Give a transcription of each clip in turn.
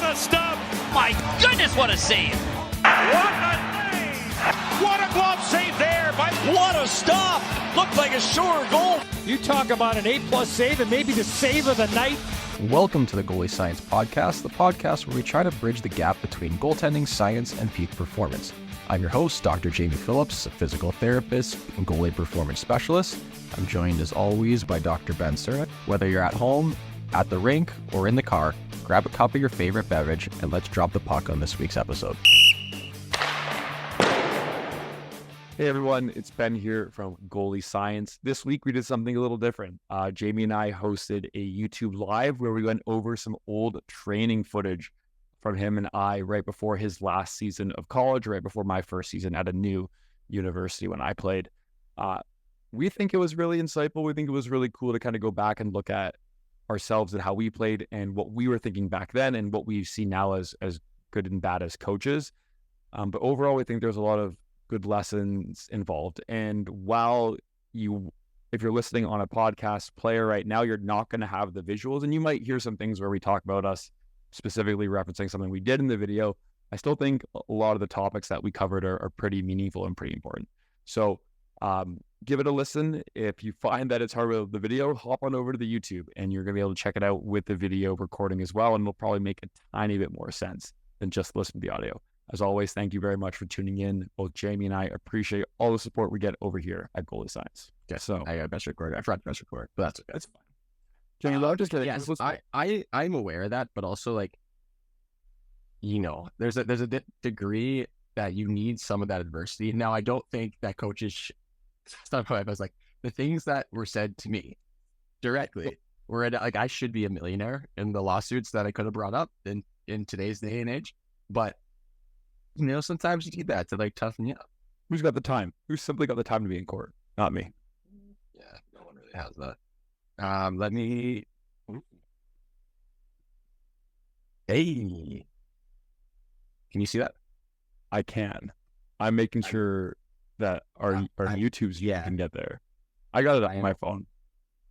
a stop. My goodness, what a save. What a save. What a glove save there. What a stop. Looked like a sure goal. You talk about an A-plus save and maybe the save of the night. Welcome to the Goalie Science Podcast, the podcast where we try to bridge the gap between goaltending science and peak performance. I'm your host, Dr. Jamie Phillips, a physical therapist and goalie performance specialist. I'm joined as always by Dr. Ben Surnick. Whether you're at home, at the rink, or in the car, grab a cup of your favorite beverage and let's drop the puck on this week's episode. Hey everyone, it's Ben here from Goalie Science. This week we did something a little different. Jamie and I hosted a YouTube Live where we went over some old training footage from him and I right before his last season of college, right before my first season at a new university when I played. We think it was really insightful. We think it was really cool to kind of go back and look at ourselves and how we played and what we were thinking back then and what we see now as good and bad as coaches. But overall, we think there's a lot of good lessons involved. And while if you're listening on a podcast player right now, you're not going to have the visuals and you might hear some things where we talk about us specifically referencing something we did in the video. I still think a lot of the topics that we covered are pretty meaningful and pretty important. So give it a listen. If you find that it's hard with the video, hop on over to the YouTube and you're going to be able to check it out with the video recording as well. And it'll probably make a tiny bit more sense than just listen to the audio. As always, thank you very much for tuning in. Both Jamie and I appreciate all the support we get over here at Goalie Science. Okay, so I got best record. I forgot to best record, but that's okay. That's fine. Jamie, love just kidding. Yes, I'm aware of that, but also there's a degree that you need some of that adversity. Now, I don't think that coaches. Stuff I was like the things that were said to me directly were I should be a millionaire in the lawsuits that I could have brought up in today's day and age, but. Sometimes you need that to toughen you up. Who's got the time? Who's simply got the time to be in court? Not me. Yeah, no one really has that. Let me. Hey, can you see that? I can. I'm making sure that our YouTube's can get there. I got it on my phone.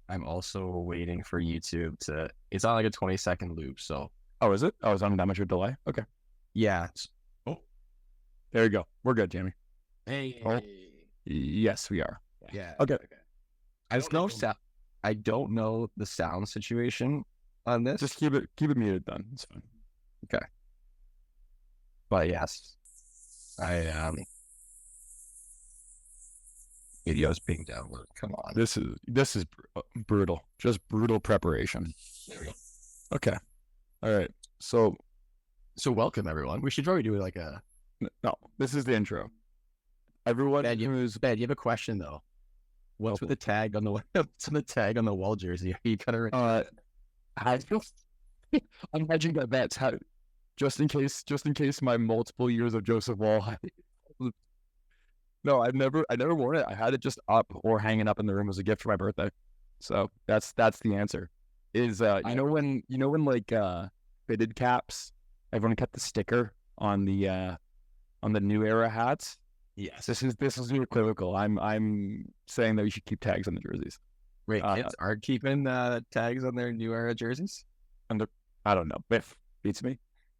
I'm also waiting for YouTube to. It's on a 20-second loop. So. Oh, is it? Oh, it's on that much of a delay. Okay. Yeah. There you go. We're good, Jamie. Hey. Oh, yes, we are. Yeah. Okay. I don't know the sound situation on this. Just keep it muted then. It's fine. Okay. But yes, videos being downloaded. Come on. This is brutal. Just brutal preparation. There we go. Okay. All right. So welcome everyone. We should probably do No, this is the intro. Everyone Ben, you have a question though. What's with the tag on the wall jersey? Are you gonna? I'm hedging my bets. Just in case my multiple years of Joseph Wall. No, I've never worn it. I had it just up or hanging up in the room as a gift for my birthday. So that's the answer. Is you know when fitted caps, everyone kept the sticker on the new era hats. Yes, this is unequivocal. I'm saying that we should keep tags on the jerseys. Wait, kids are keeping tags on their new era jerseys? I don't know. Biff beats me.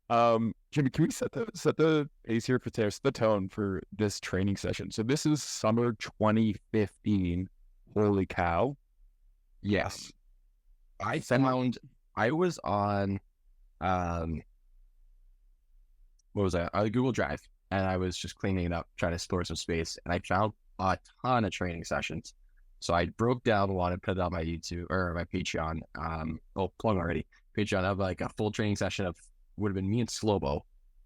Jimmy, can we set the pace here for the tone for this training session? So this is summer 2015. Holy cow! Yes, I was on what was that? Google Drive. And I was just cleaning it up, trying to store some space. And I found a ton of training sessions. So I broke down one and put it on my YouTube or my Patreon. Plug already. Patreon of a full training session of would have been me and Slobo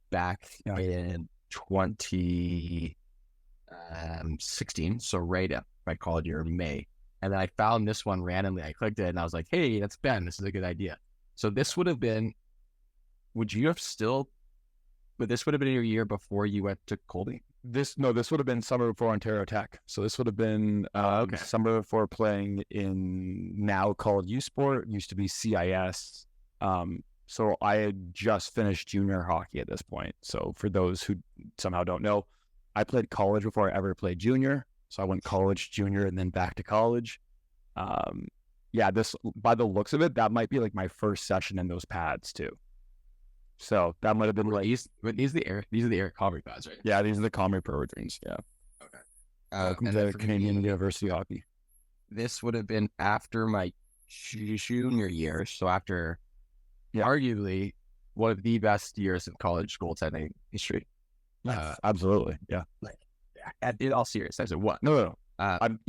back in 2016. So right at my college year in May. And then I found this one randomly. I clicked it and I was like, hey, that's Ben. This is a good idea. So this would have been, would this would have been your year before you went to Colby? This would have been summer before Ontario Tech. So this would have been summer before playing in now called U Sport, used to be CIS. So I had just finished junior hockey at this point. So for those who somehow don't know, I played college before I ever played junior. So I went college, junior, and then back to college. This by the looks of it, that might be my first session in those pads too. So that might have been like, These are the Eric Comrie pads, right? yeah, these are the Comrie Pro Returns. Yeah. Okay. Welcome And to then for Canadian me, University Hockey. this would have been after my junior year, so after arguably one of the best years of college goaltending history. Absolutely. Yeah. In all seriousness, it was. No. I'm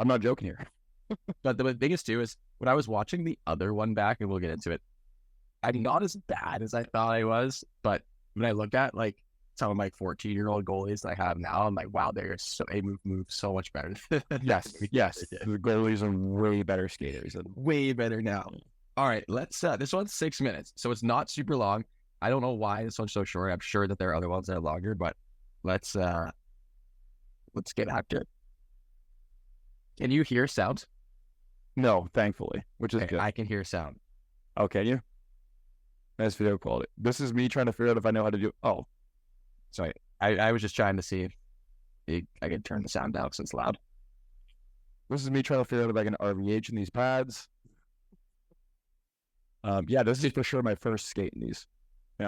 not joking here. But the biggest too is when I was watching the other one back, and we'll get into it, I'm not as bad as I thought I was. But when I look at like some of my 14-year-old goalies that I have now, I'm like, wow, they move so much better. Yes. The goalies are way better skaters. Way better now. All right, let's. This one's 6 minutes, so it's not super long. I don't know why this one's so short. I'm sure that there are other ones that are longer, but let's get after it. Can you hear sound? No, thankfully, which is good. I can hear sound. Oh, can you? Nice video quality. This is me trying to figure out if I know how to do. Oh, sorry. I was just trying to see if I could turn the sound down since it's loud. This is me trying to figure out if I can RVH in these pads. Yeah, this is for sure my first skate in these.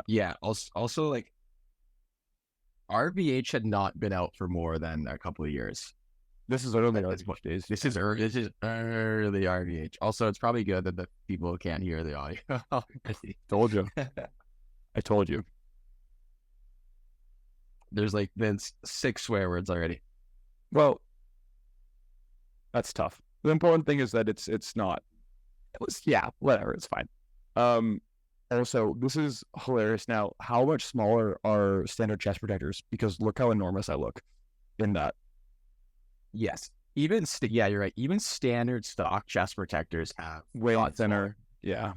Yeah. Also, like, RVH had not been out for more than a couple of years. This is early RVH days. This is early RVH. Also, it's probably good that the people can't hear the audio. Told you. I told you. There's like been 6 swear words already. Well, that's tough. The important thing is that it's not. Whatever. It's fine. Also, this is hilarious. Now, how much smaller are standard chest protectors? Because look how enormous I look in that. Yes. Even you're right. Even standard stock chest protectors have way thinner. Yeah.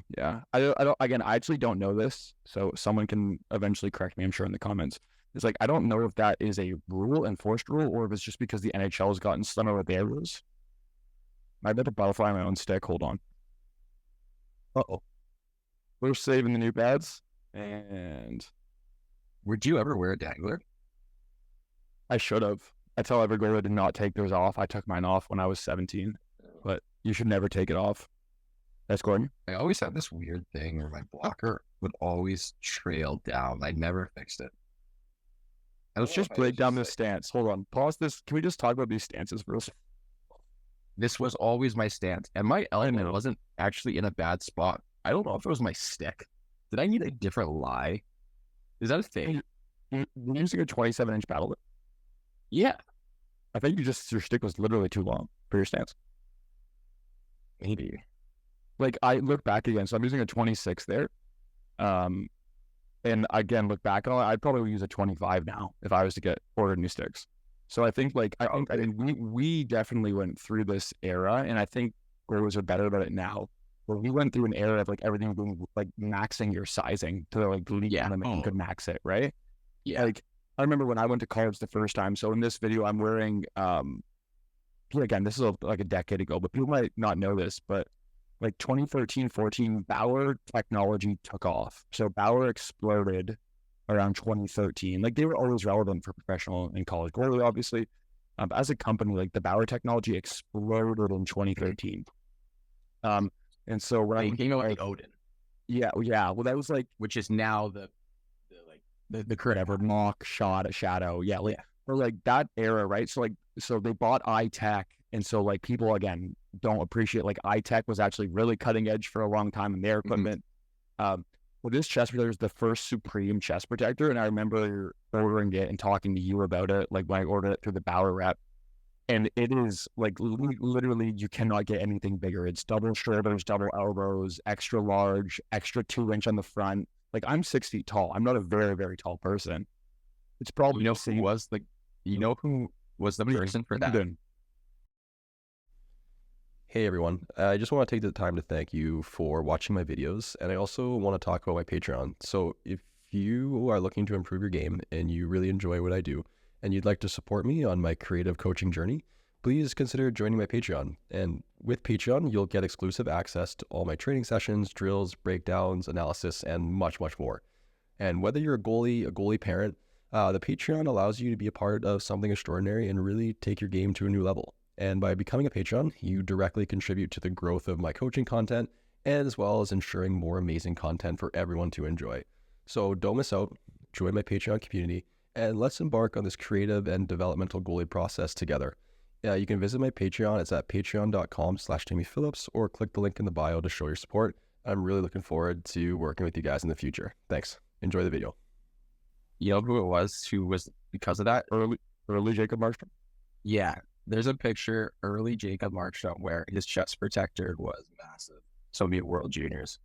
I don't. Again, I actually don't know this, so someone can eventually correct me, I'm sure, in the comments. It's like I don't know if that is a enforced rule, or if it's just because the NHL has gotten slimmer with their rules. I bet to butterfly my own stick. Hold on. We're saving the new pads. And would you ever wear a dangler? I should have. I tell every goalie to not take theirs off. I took mine off when I was 17, but you should never take it off. That's Gordon. I always had this weird thing where my blocker would always trail down. I never fixed it. Let's just break down this stance. Hold on. Pause this. Can we just talk about these stances for a second? This was always my stance, and my element wasn't actually in a bad spot. I don't know if it was my stick. Did I need a different lie? Is that a thing? You're using a 27-inch paddle? Yeah. I think your stick was literally too long for your stance. Maybe. Like, I look back again, so I'm using a 26 there. And again, look back on it, I'd probably use a 25 now if I was to order new sticks. So I think, like, I think we definitely went through this era, and I think goalies are better about it now. Where we went through an era of like everything being like maxing your sizing to the like league limit, you could max it, right? Yeah. Like I remember when I went to college the first time. So in this video, I'm wearing again, this is like a decade ago, but people might not know this, but like 2013, 14, Bauer technology took off. So Bauer exploded around 2013. Like they were always relevant for professional and college goalie, obviously. As a company, like the Bauer technology exploded in 2013. And so when I came out with the Odin. Yeah. Well, that was like, which is now the current ever mock shot, a shadow. Yeah. Or like that era, right? So they bought iTech. And so like people, again, don't appreciate like iTech was actually really cutting edge for a long time in their equipment. Well, this chest protector is the first Supreme chest protector. And I remember ordering it and talking to you about it, like when I ordered it through the Bauer rep. And it is like literally you cannot get anything bigger. It's double shoulders, double elbows, extra large, extra 2-inch on the front. Like I'm 6 feet tall. I'm not a very, very tall person. It's probably who was the person for that? Hey everyone, I just want to take the time to thank you for watching my videos, and I also want to talk about my Patreon. So if you are looking to improve your game and you really enjoy what I do, and you'd like to support me on my creative coaching journey, please consider joining my Patreon. And with Patreon, you'll get exclusive access to all my training sessions, drills, breakdowns, analysis, and much, much more. And whether you're a goalie parent, the Patreon allows you to be a part of something extraordinary and really take your game to a new level. And by becoming a Patreon, you directly contribute to the growth of my coaching content, as well as ensuring more amazing content for everyone to enjoy. So don't miss out. Join my Patreon community and let's embark on this creative and developmental goalie process together. You can visit my Patreon. It's at patreon.com/JamiePhillips or click the link in the bio to show your support. I'm really looking forward to working with you guys in the future. Thanks. Enjoy the video. You know who it was who was because of that? Early Jacob Markstrom. Yeah. There's a picture, early Jacob Markstrom, where his chest protector was massive. Soviet World Juniors.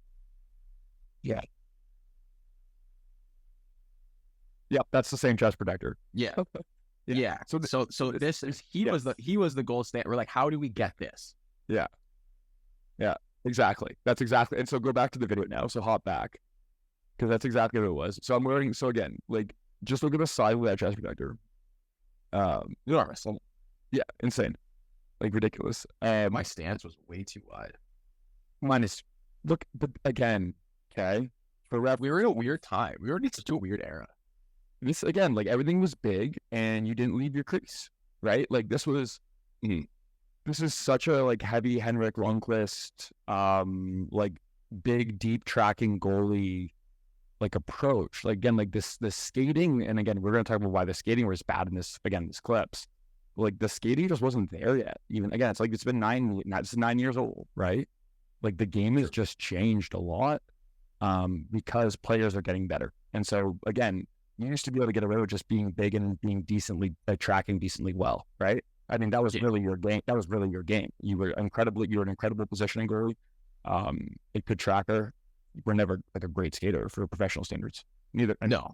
Yeah. Yep, that's the same chest protector. Yeah. Yeah. Yeah. So this is he was the gold standard. We're like, how do we get this? Yeah. Yeah. Exactly. That's exactly. And so go back to the video now. So hop back because that's exactly what it was. So I'm wearing. So again, like just look at the size of that chest protector. Enormous. Yeah, insane, like ridiculous. My stance was way too wide. Mine is look, but again, okay. For ref, We were in a weird time. We were in such a weird era. this again, like everything was big, and you didn't leave your crease, right? Like this was, this is such a like heavy Henrik Lundqvist, like big deep tracking goalie, like approach. Like again, like this skating, and again, we're gonna talk about why the skating was bad in this clips. Like the skating just wasn't there yet. Even again, it's like it's been 9 years old, right? Like the game has just changed a lot, because players are getting better. And so again, you used to be able to get away with just being big and being decently tracking decently well, right? I mean, that was really your game. That was really your game. You were an incredible positioning goalie, a good tracker. You were never like a great skater for professional standards. Neither. No.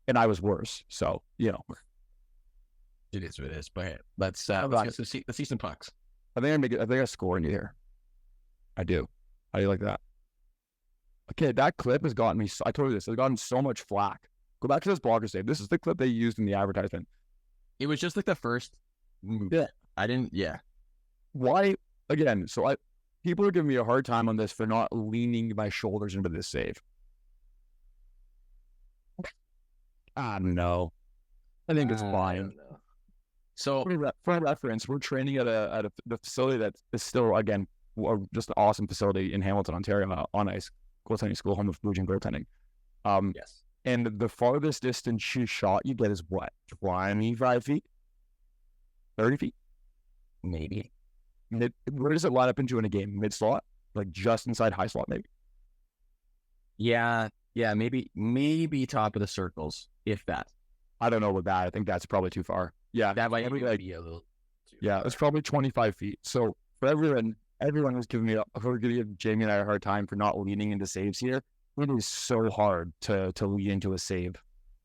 And I was worse. So, you know. It is what it is. But let's see some pucks. I think I score in you here. I do. How do you like that? Okay, that clip has gotten me. I told you this. It's gotten so much flack. Go back to this blogger save. This is the clip they used in the advertisement. It was just like the first move. Yeah. I didn't. Yeah. Why? Again, so people are giving me a hard time on this for not leaning my shoulders into this save. I don't know. I think it's fine. So for reference, we're training at the facility that is still, again, just an awesome facility in Hamilton, Ontario, on ice goaltending school, home of Blue Jays goaltending. yes. And the farthest distance you shot you get is what? 25 feet? 30 feet? Maybe. Where does it line up into in a game? Mid slot? Like just inside high slot, maybe? Yeah. Yeah. Maybe top of the circles, if that. I don't know about that. I think that's probably too far. Yeah. That might be a little too Yeah, far. it's probably 25 feet. So for everyone who's giving Jamie and I a hard time for not leaning into saves here, it is so hard to lead into a save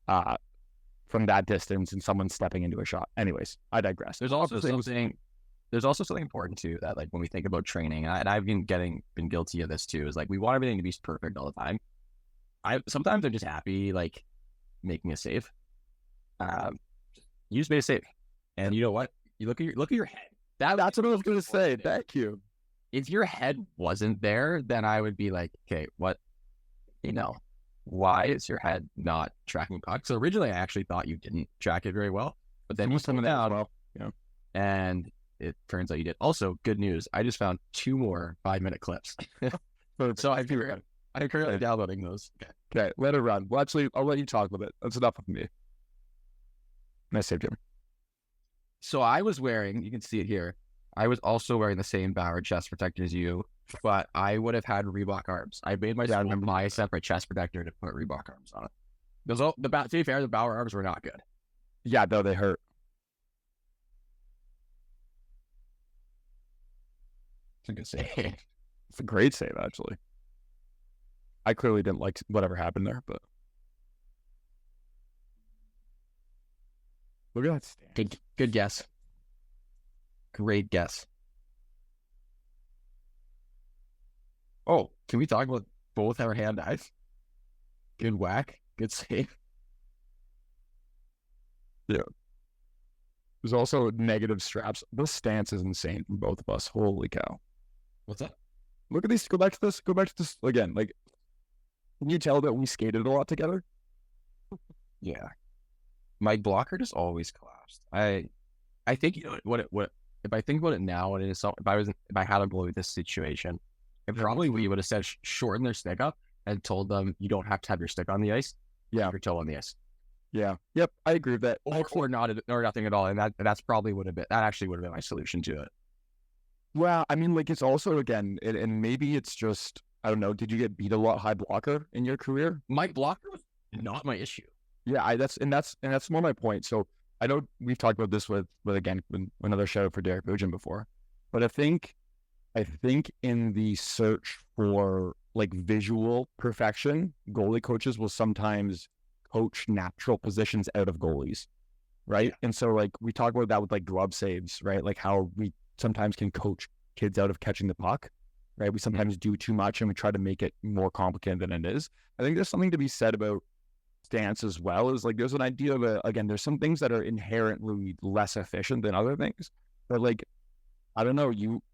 from that distance and someone stepping into a shot. Anyways, I digress. There's also something important too that, like, when we think about training, and I've been guilty of this too, is like we want everything to be perfect all the time. Sometimes I'm just happy like making a save. You just made a save, and you know what? You look at your head. That's what I was going to say. Thank you. If your head wasn't there, then I would be like, okay, what? Why is your head not tracking pucks? So originally, I actually thought you didn't track it very well, but then you slowed down, well, yeah. And it turns out you did. Also, good news. I just found 2 more 5-minute clips. So I'm currently downloading those. Okay, let it run. Well, actually, I'll let you talk with it. That's enough of me. Nice save, Jim. So I was wearing, you can see it here, I was also wearing the same Bauer chest protector as you, but I would have had Reebok arms. I made myself buy a separate chest protector to put Reebok arms on it. To be fair, the Bauer arms were not good. Yeah, no, they hurt. It's a good save. It's a great save, actually. I clearly didn't like whatever happened there, but look at that stand. Good guess. Great guess. Oh, can we talk about both our hand eyes? Good whack. Good save. Yeah. There's also negative straps. This stance is insane from both of us. Holy cow. What's up? Look at these. Go back to this again. Like, can you tell that we skated a lot together? Yeah. My blocker just always collapsed. I think, you know what if I think about it now, and if I had a goalie with this situation, I probably would have said shorten their stick up and told them you don't have to have your stick on the ice. Yeah. Your toe on the ice. Yeah. Yep. I agree with that. Or not, or nothing at all. And that's probably that actually would have been my solution to it. Well, I mean, like, it's also, again, and maybe it's just, I don't know, did you get beat a lot high blocker in your career? My blocker was not my issue. Yeah, that's more my point. So I know we've talked about this with again, another shout out for Derek Bugin before, but I think in the search for like visual perfection, goalie coaches will sometimes coach natural positions out of goalies, right? And so like we talk about that with like glove saves, right? Like how we sometimes can coach kids out of catching the puck, right? We sometimes do too much and we try to make it more complicated than it is. I think there's something to be said about stance as well. Is like there's an idea of again, there's some things that are inherently less efficient than other things, but like I don't know,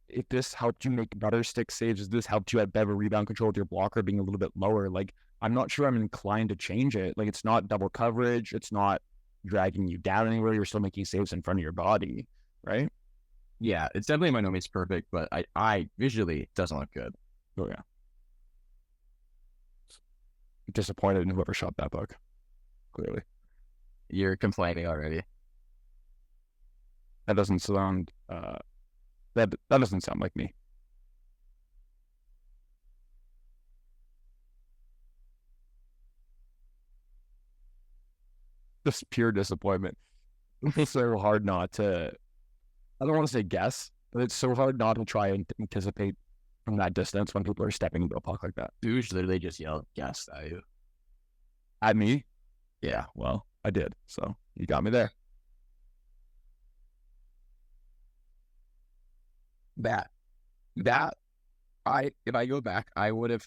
if this helped you make better stick saves, if this helped you have better rebound control with your blocker being a little bit lower, like I'm not sure I'm inclined to change it. Like it's not double coverage, it's not dragging you down anywhere, you're still making saves in front of your body, right? Yeah, it's definitely by no means perfect, but I visually it doesn't look good. Oh yeah. Disappointed in whoever shot that puck. Clearly. You're complaining already. That doesn't sound that doesn't sound like me. Just pure disappointment. It's so hard not to, I don't want to say guess, but it's so hard not to try and anticipate from that distance when people are stepping into a puck like that. Usually they just yell, "Guess at you." At me? Yeah. Well, I did. So you got me there. If I go back, I would have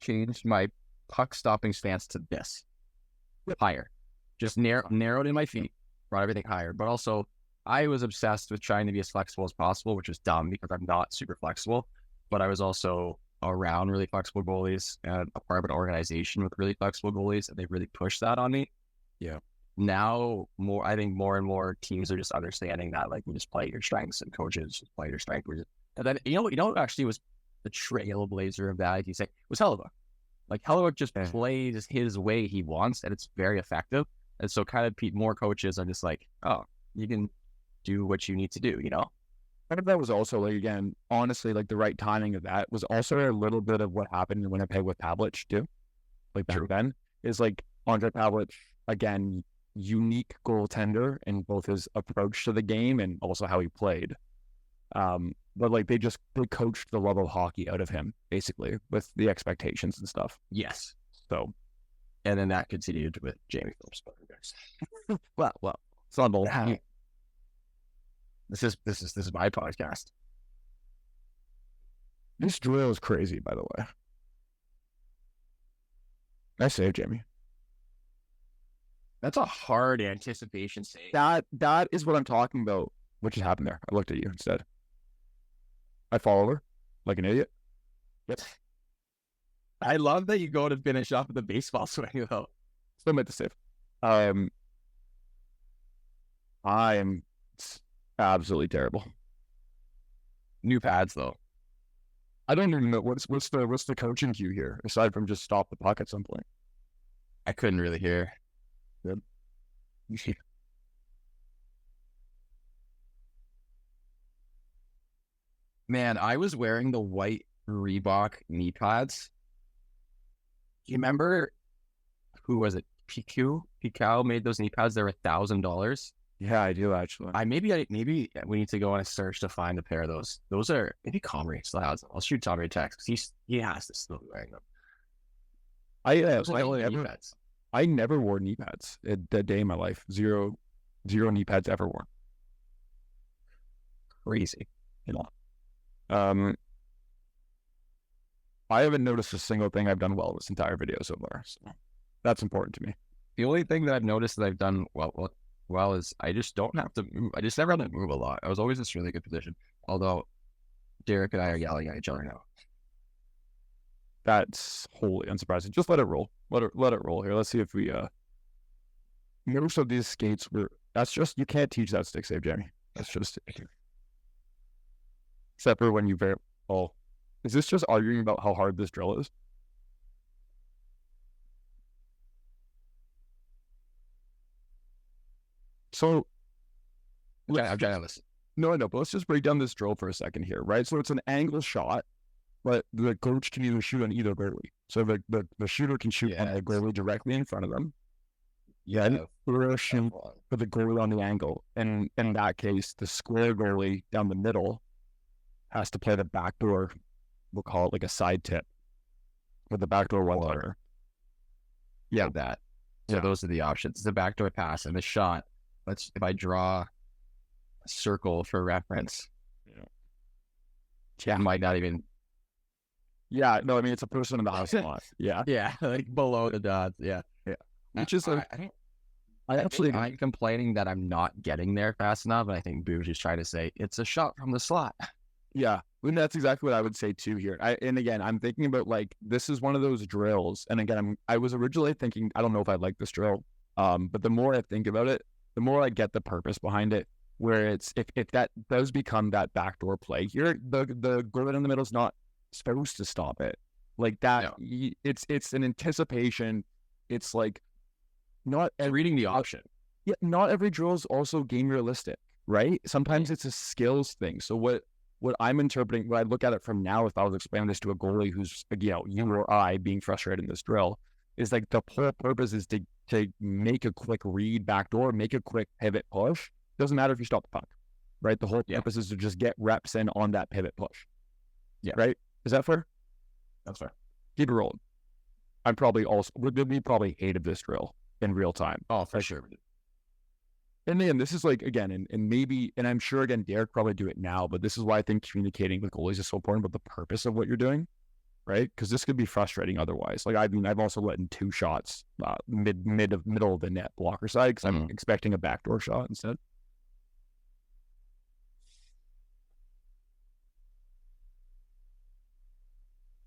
changed my puck stopping stance to this. Higher. Just narrowed in my feet, brought everything higher. But also, I was obsessed with trying to be as flexible as possible, which was dumb because I'm not super flexible. But I was also around really flexible goalies and a part of an organization with really flexible goalies, and they really pushed that on me. Yeah. Now, I think more and more teams are just understanding that, like, we just play your strengths, and coaches just play your strength. And then, you know what actually was the trailblazer of that, if you say, was Hellebuck. Like, Hellebuck just plays his way he wants, and it's very effective. And so kind of more coaches are just like, oh, you can do what you need to do, you know? I think that was also, like, again, honestly, like, the right timing of that was also a little bit of what happened in Winnipeg with Pavlich, too. Like, back then, is like Andre Pavlich, again, unique goaltender in both his approach to the game and also how he played. But like they coached the love of hockey out of him, basically, with the expectations and stuff. Yes. So, and then that continued with Jamie Phillips. well, it's not bold. This is my podcast. This drill is crazy, by the way. Nice save, Jamie. That's a hard anticipation save. That is what I'm talking about. What just happened there? I looked at you instead. I follow her like an idiot. Yep. I love that you go to finish off with the baseball swing, though. Still made the save. I am absolutely terrible. New pads, though. I don't even know what's the coaching cue here aside from just stop the puck at some point. I couldn't really hear. Good. Man, I was wearing the white Reebok knee pads. Do you remember who was it? Picow made those knee pads. They were $1,000. Yeah, I do actually. Maybe we need to go on a search to find a pair of those. Those are maybe Comrie still has them. I'll shoot Tommy a text because he has to still be wearing them. I never wore knee pads a day in my life. Zero knee pads ever worn. Crazy. You know. I haven't noticed a single thing I've done well this entire video so far. So that's important to me. The only thing that I've noticed that I've done well is I just don't have to move. I just never have to move a lot. I was always in this really good position. Although Derek and I are yelling at each other now. That's wholly unsurprising. Just let it roll. Let it roll here. Let's see if we most of these skates that's just, you can't teach that stick save, Jamie. That's just except for when you is this just arguing about how hard this drill is? So I'm trying to listen. no, but let's just break down this drill for a second here, right? So it's an angle shot, but the coach can either shoot on either goalie. So the shooter can shoot on the goalie directly in front of them. Yeah, and throw a shoot for the goalie on the angle. And in that case, the square goalie down the middle has to play the backdoor. We'll call it like a side tip with the backdoor one-timer. Yeah, that. So Yeah. those are the options. The backdoor pass and the shot. If I draw a circle for reference, Yeah. might not even. Yeah, no, I mean, it's a person in the house lot. Yeah. Yeah, like below the dots. Yeah. Which is like, I think I'm complaining that I'm not getting there fast enough, and I think Boo's just trying to say it's a shot from the slot. yeah, and that's exactly what I would say too here. And again, I'm thinking about like, this is one of those drills. And again, I was originally thinking, I don't know if I like this drill. But the more I think about it, the more I get the purpose behind it, where it's, if that does become that backdoor play here, the goalie in the middle is not supposed to stop it like that. No. It's an anticipation. It's like, not Reading the option. Yeah, not every drill is also game realistic, right? Sometimes it's a skills thing. So what I'm interpreting, what I look at it from now, if I was explaining this to a goalie who's, you know, you or I being frustrated in this drill, is like the whole purpose is to make a quick read backdoor, make a quick pivot push. Doesn't matter if you stop the puck, right? The whole purpose is to just get reps in on that pivot push. Yeah. Right? Is that fair? That's fair. Keep it rolling. We probably hated this drill in real time. Oh, for sure. And then this is like, again, and maybe, and I'm sure, again, Derek probably do it now, but this is why I think communicating with goalies is so important about the purpose of what you're doing, right? Because this could be frustrating otherwise. Like, I mean, I've also let in 2 shots, middle of the net blocker side, because I'm expecting a backdoor shot instead.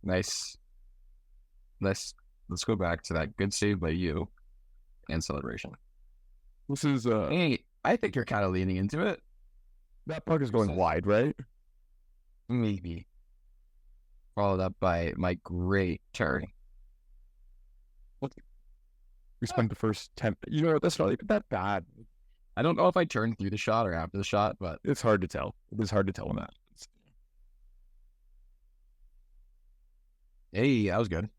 Nice. Let's go back to that good save by you and celebration. This is, Hey, I think you're kind of leaning into it. that puck is going wide, right? Maybe. Followed up by my great turn. We spent the first 10, you know, that's not even that bad. I don't know if I turned through the shot or after the shot, but It's hard to tell. It is hard to tell on that. hey, that was good.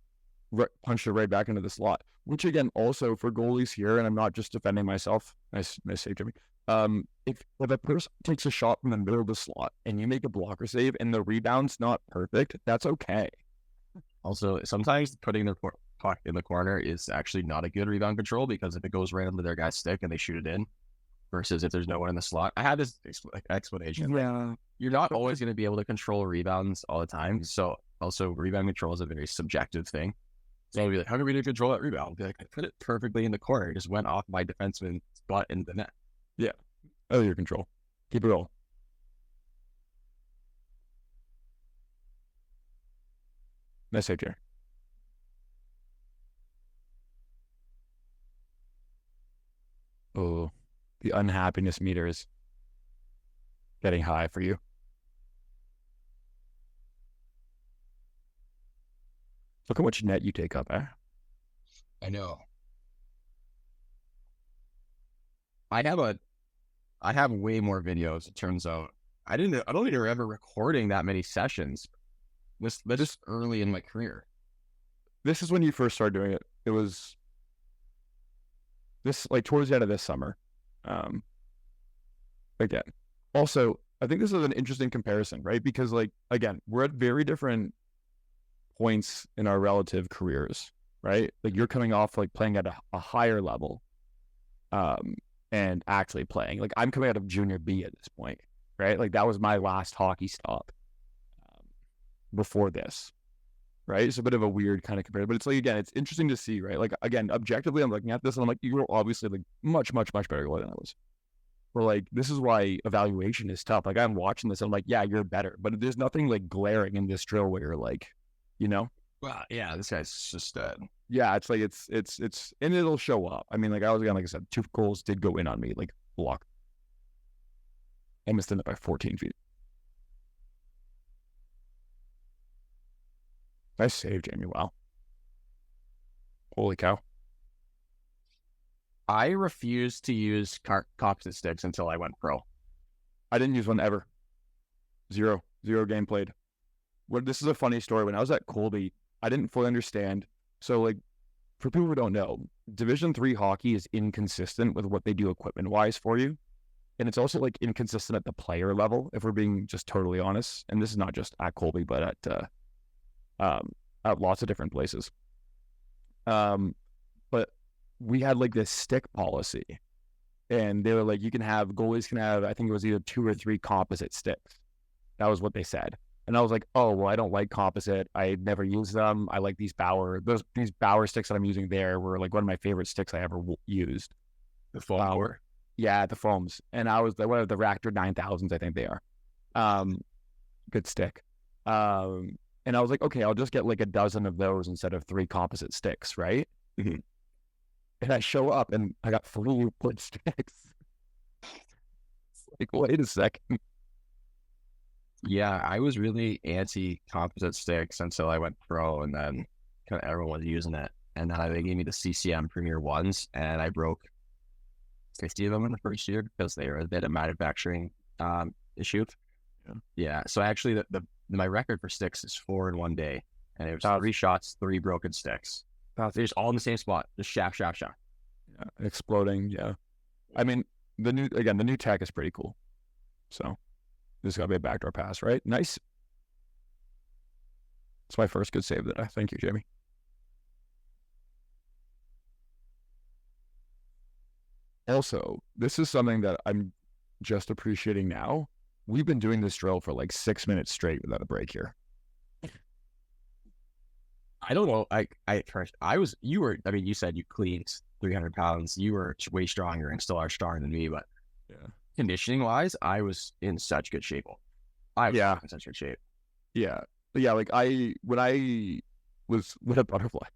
Punched it right back into the slot, which again, also for goalies here, and I'm not just defending myself. Nice save, Jimmy. If a person takes a shot from the middle of the slot and you make a blocker save and the rebound's not perfect, that's okay. Also, sometimes putting their puck in the corner is actually not a good rebound control, because if it goes right under their guy's stick and they shoot it in, versus if there's no one in the slot. I had this explanation. Yeah. You're not always going to be able to control rebounds all the time. So also rebound control is a very subjective thing. So I'll be like, how can we control that rebound? I'll be like, I put it perfectly in the corner. It just went off my defenseman's butt into the net. Yeah. Oh, your control. Keep it rolling. Nice save, Jerry. Oh, the unhappiness meter is getting high for you. Look how much net you take up, eh? I know. I have way more videos, it turns out. I don't think you're ever recording that many sessions. This early in my career. This is when you first started doing it. It was this, like, towards the end of this summer. Again, also, I think this is an interesting comparison, right? Because, like, again, we're at very different points in our relative careers, right? Like, you're coming off like playing at a higher level, and actually playing. Like, I'm coming out of junior B at this point, right? Like, that was my last hockey stop before this, right? It's a bit of a weird kind of comparison, but it's like, again, it's interesting to see, right? Like, again, objectively, I'm looking at this and I'm like, you're obviously like much, much, much better than I was. Or like, this is why evaluation is tough. Like, I'm watching this and I'm like, yeah, you're better, but there's nothing like glaring in this drill where you're like, you know? Well, yeah, this guy's just Yeah, it's like, it's, and it'll show up. I mean, like, like I said, 2 goals did go in on me, like, block. I missed it by 14 feet. Nice save, Jamie. Wow. Holy cow. I refused to use composite sticks until I went pro. I didn't use one ever. Zero game played. This is a funny story. When I was at Colby, I didn't fully understand. So, like, for people who don't know, Division III hockey is inconsistent with what they do equipment-wise for you. And it's also, like, inconsistent at the player level, if we're being just totally honest. And this is not just at Colby, but at lots of different places. But we had, like, this stick policy. And they were like, goalies can have, I think it was either 2 or 3 composite sticks. That was what they said. And I was like, oh, well, I don't like composite. I never use them. I like these Bauer. These Bauer sticks that I'm using there were like one of my favorite sticks I ever used. The foam. Yeah, the foams. And I was the Raptor 9000s, I think they are. Good stick. And I was like, okay, I'll just get like a dozen of those instead of 3 composite sticks, right? Mm-hmm. And I show up and I got 3 wood sticks. It's like, wait a second. Yeah, I was really anti-composite sticks until I went pro, and then kind of everyone was using it. And then they gave me the CCM Premier ones, and I broke 50 of them in the first year because they were a bit of manufacturing issue. Yeah. So actually, my record for sticks is 4 in one day, and it was 3 shots, 3 broken sticks. They're just all in the same spot, just shaft. Yeah, exploding. Yeah. I mean, the new tech is pretty cool. So. This has got to be a backdoor pass, right? Nice. It's my first good save today. Thank you, Jamie. Also, this is something that I'm just appreciating now. We've been doing this drill for like 6 minutes straight without a break here. I don't know. You said you cleaned 300 pounds. You were way stronger and still are stronger than me, but yeah. Conditioning wise, I was in such good shape. In such good shape. Yeah. Like when I was with a butterfly,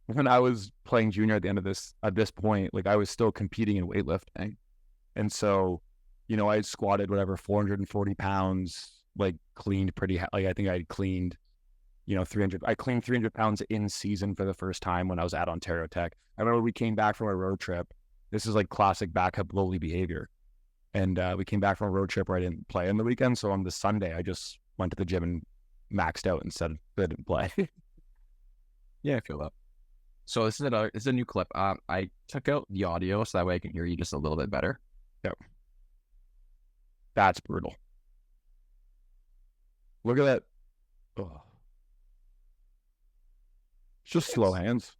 when I was playing junior at the end of at this point, like I was still competing in weightlifting. And so, I had squatted 440 pounds, like cleaned pretty, like I think I had cleaned, 300. I cleaned 300 pounds in season for the first time when I was at Ontario Tech. I remember we came back from a road trip. This is like classic backup goalie behavior. And we came back from a road trip where I didn't play on the weekend. So on the Sunday, I just went to the gym and maxed out instead of I didn't play. Yeah, I feel that. So this is a new clip. I took out the audio so that way I can hear you just a little bit better. Yep. That's brutal. Look at that. Oh. It's just slow hands.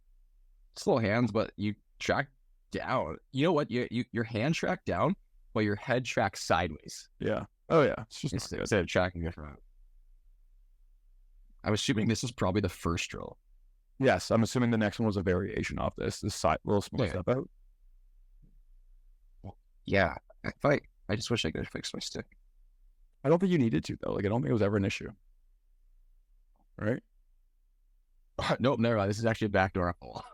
Slow hands, but you track down. You know what? Your hand track down, but your head tracks sideways. Yeah. Oh yeah. It's just instead of tracking it front. I'm assuming this is probably the first drill. Yes, I'm assuming the next one was a variation off this side little small step out. Yeah. I just wish I could have fixed my stick. I don't think you needed to though. Like I don't think it was ever an issue. Right? Nope, never mind. This is actually a backdoor hole.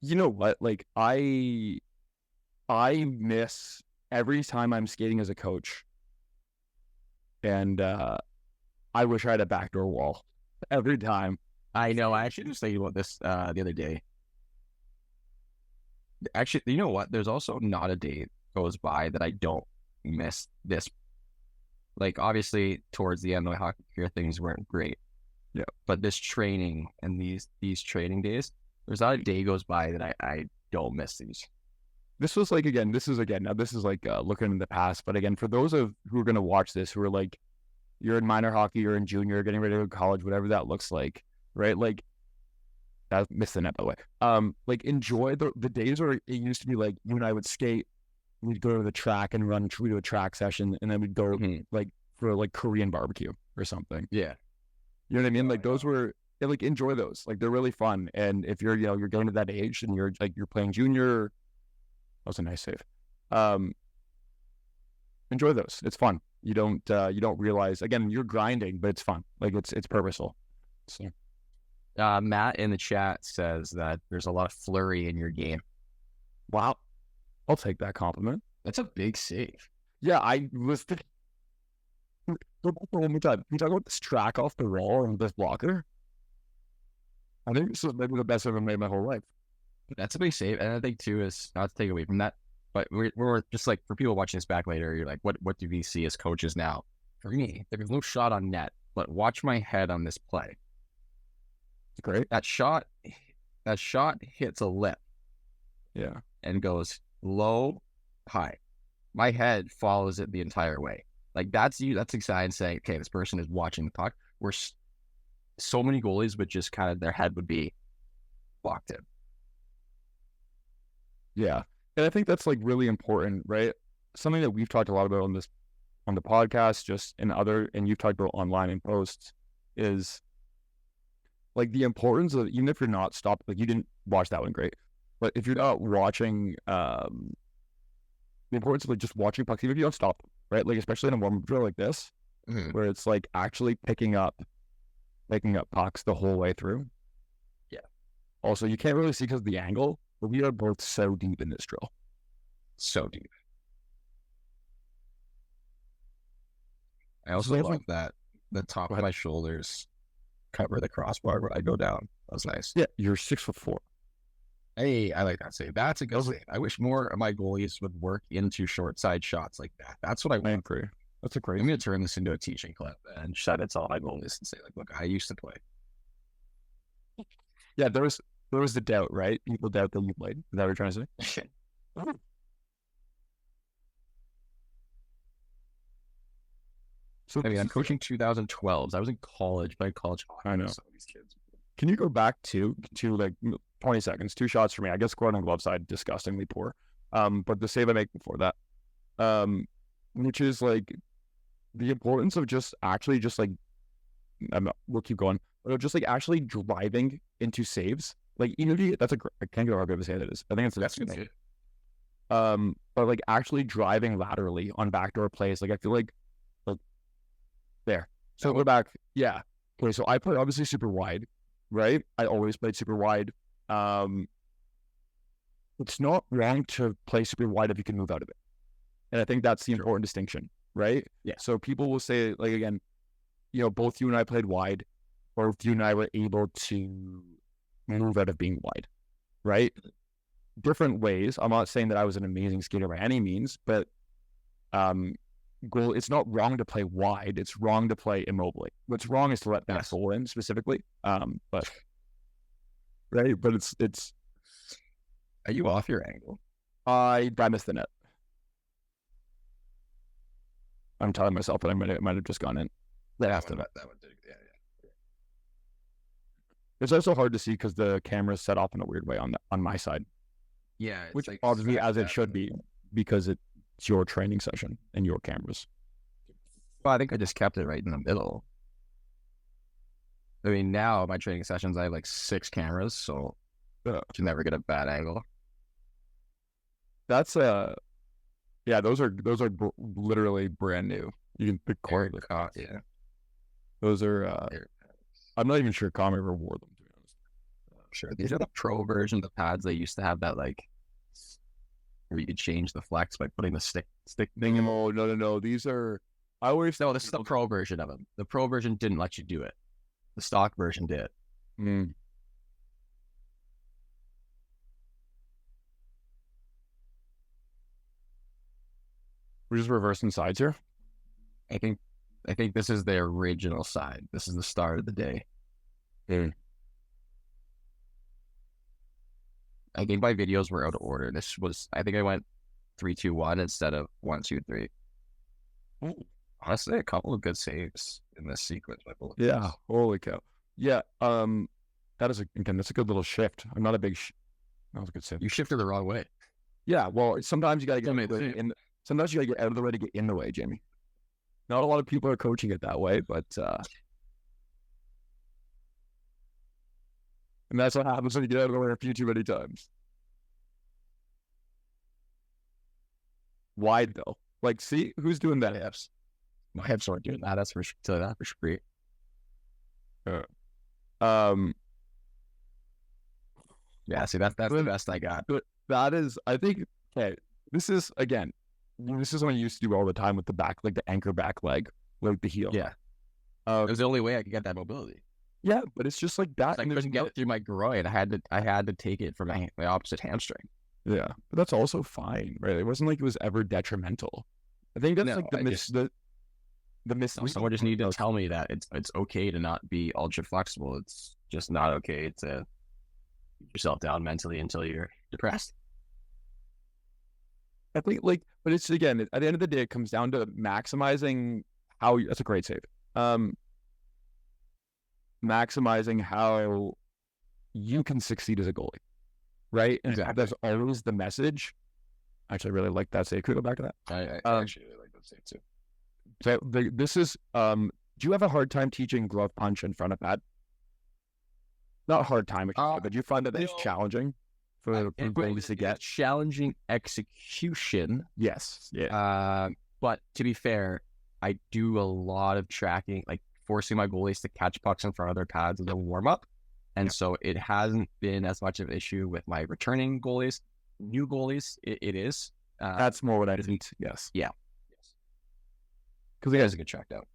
You know what? Like I miss every time I'm skating as a coach, and I wish I had a backdoor wall every time. I know. I actually just thinking about this the other day. Actually, you know what? There's also not a day goes by that I don't miss this. Like obviously, towards the end of my hockey career, things weren't great. Yeah, but this training and these training days. There's not a day goes by that I don't miss these. This is like looking in the past. But again, for those who are going to watch this, who are like, you're in minor hockey, you're in junior, getting ready to go to college, whatever that looks like, right? Like, I missed the net, by the way. Like, enjoy the days where it used to be like, you and I would skate, we'd go to the track and run, we do a track session, and then we'd go like for like Korean barbecue or something. Yeah. You know what I mean? Like, those were... Yeah, like enjoy those. Like they're really fun. And if you're getting to that age and you're playing junior, that was a nice save. Enjoy those. It's fun. You don't realize, again, you're grinding, but it's fun. Like it's purposeful. So Matt in the chat says that there's a lot of flurry in your game. Wow. I'll take that compliment. That's a big save. Yeah, I was go back one more time. Can you talk about this track off the wall and this blocker? I think this is maybe the best I've ever made my whole life. That's a big save. And I think too is not to take away from that, but we're just like, for people watching this back later, you're like, what do we see as coaches now? For me, there was no shot on net, but watch my head on this play. Great. That shot hits a lip. Yeah. And goes low, high. My head follows it the entire way. Like that's exciting, saying, okay, this person is watching the puck. Where so many goalies would just kind of, their head would be locked in. Yeah. And I think that's like really important, right? Something that we've talked a lot about on the podcast, just and you've talked about online in posts, is like the importance of, even if you're not stopped, like you didn't watch that one, great. But if you're not watching, the importance of like just watching pucks, even if you don't stop them, right? Like especially in a warm-up drill like this, where it's like actually picking up pucks the whole way through. Yeah. Also, you can't really see because of the angle, but we are both so deep in this drill. So deep. I also love that the top of my shoulders cover the crossbar when I go down. That was nice. Yeah, you're 6'4". Hey, I like that save. That's a good save. I wish more of my goalies would work into short side shots like that. That's what I want. Agree. That's a great. I'm going to turn this into a teaching clip and shout it to all my goalies and say, like, look, I used to play. Yeah, there was the doubt, right? People doubt that you played. Is that what you're trying to say? So I mean, I'm coaching 2012s. I was in college, playing college hockey. I know. Some of these kids. Can you go back to like 20 seconds, 2 shots for me? I guess scored on glove side, disgustingly poor. But the save I make before that, which is like the importance of just like, we'll keep going, but just like actually driving into saves. Like, you know, I can't get how good of a save that is. I think it's the best thing. But like actually driving laterally on backdoor plays, like I feel like there. So go back. Yeah. Okay. So I play obviously super wide, right? I always played super wide. It's not wrong to play super wide if you can move out of it. And I think that's the important distinction, right? Yeah. So people will say, like, again, you know, both you and I played wide, or you and I were able to move out of being wide, right? Different ways. I'm not saying that I was an amazing skater by any means, but it's not wrong to play wide. It's wrong to play immobily. What's wrong is to let that soul in specifically. But right, but it's. Are you off your angle? I missed the net. I'm telling myself that I might have just gone in. That one did. Yeah. It's also hard to see because the camera's set off in a weird way on my side. Yeah, it's which like obviously as it should be, because it's your training session and your cameras. Well, I think I just kept it right in the middle. I mean, now my training sessions, I have like 6 cameras, so you never get a bad angle. That's yeah, those are literally brand new. You can pick cord. Yeah, those are. I'm not even sure Com ever wore them, to be honest. Sure, these are the pro version of the pads. They used to have that like where you could change the flex by putting the stick thing in. No. These are. This is the pro version of them. The pro version didn't let you do it. The stock version did. Mm. We're just reversing sides here. I think this is the original side. This is the start of the day. I think my videos were out of order. I think I went 3-2-1 instead of 1-2-3. Honestly, a couple of good saves in this sequence. Yeah, holy cow. Yeah, that's a good little shift. I'm not a big. That was a good save. You shifted the wrong way. Yeah, well, sometimes you gotta get sometimes you gotta get out of the way to get in the way, Jamie. Not a lot of people are coaching it that way, but and that's what happens when you get out of the way a few too many times. Wide though, like, see who's doing that? Hips. My hips aren't doing that. That's for sure. Yeah. See, that's the best I got. But that is, I think. Okay, this is what I used to do all the time with the back, like the anchor back leg, like the heel. Yeah. It was the only way I could get that mobility. Yeah, but it's just like that. I couldn't get it through my groin. I had to take it from my opposite hamstring. Yeah, but that's also fine, right? It wasn't like it was ever detrimental. I think that's No, like the miss. Someone just needed to tell me that it's okay to not be ultra flexible. It's just not okay to keep yourself down mentally until you're depressed. I think like, but it's again at the end of the day, it comes down to maximizing how. That's a great save. Maximizing how you can succeed as a goalie, right? And Exactly. that's always the message. Actually, I really like that save. Could we go back to that? I actually really like that save too. So this is. Do you have a hard time teaching glove punch in front of that? Not hard time, but do you find that it's challenging for goalies to get? Challenging execution. Yes. Yeah. But to be fair, I do a lot of tracking, like forcing my goalies to catch pucks in front of their pads as a warm up. And so it hasn't been as much of an issue with my returning goalies. New goalies, it is. That's more what I think. Yes. Yeah. Because You guys get tracked out.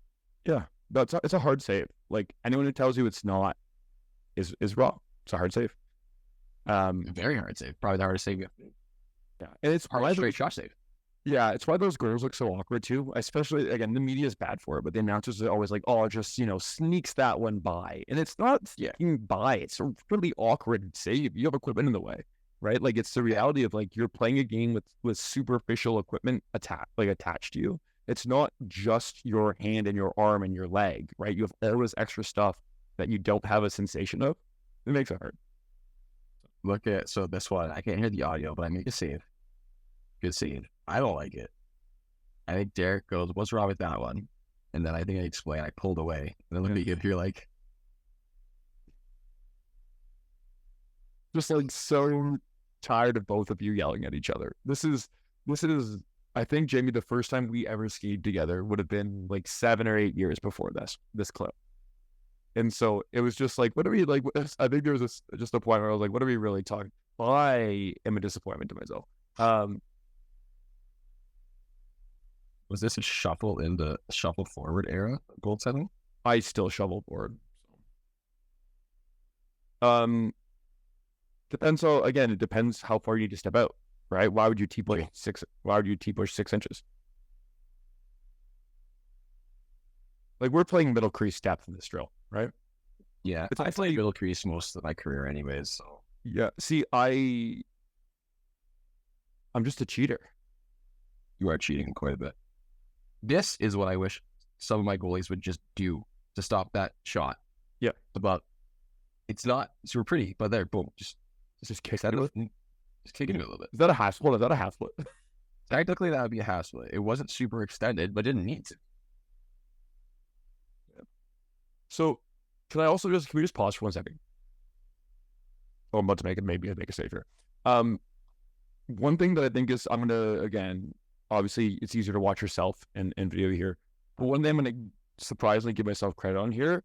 yeah, but it's a hard save. Like anyone who tells you it's not is wrong. It's a hard save. Very hard save. Probably the hardest save. Yeah, and it's Hard straight shot save. Yeah, it's why those goals look so awkward too. Especially again, the media is bad for it, but the announcers are always like, "Oh, just sneaks that one by," and it's not sneaking by. It's a really awkward save. You have equipment in the way, right? Like it's the reality of like you're playing a game with superficial equipment attached to you. It's not just your hand and your arm and your leg, right? You have all this extra stuff that you don't have a sensation of. It makes it hard. Look at this one. I can't hear the audio, but I make a save. Good save. I don't like it. I think Derek goes, "What's wrong with that one?" And then I think I explain. I pulled away. And then look at you. You're like, just like so tired of both of you yelling at each other. This is I think, Jamie, the first time we ever skied together would have been like 7 or 8 years before this clip. And so it was just like, what are we like? I think there was just a point where I was like, what are we really talking? I am a disappointment to myself. was this a shuffle forward era goaltending? I still shovel forward. Depends. So again, it depends how far you need to step out, right? Why would you T-push 6 inches? Like we're playing middle crease depth in this drill, right? Yeah, I played middle crease most of my career, anyways. So yeah. See, I'm just a cheater. You are cheating quite a bit. This is what I wish some of my goalies would just do to stop that shot. Yeah, but it's not super pretty. But there, boom, just kick that a little. Just kicking it a little bit. Is that a half split? Is that a half split? Technically, that would be a half split. It wasn't super extended, but didn't need to. Yeah. So, can we just pause for 1 second? Oh, I'm about to make a save here. One thing that I think is, I'm gonna again, obviously it's easier to watch yourself in video here, but one thing I'm gonna surprisingly give myself credit on here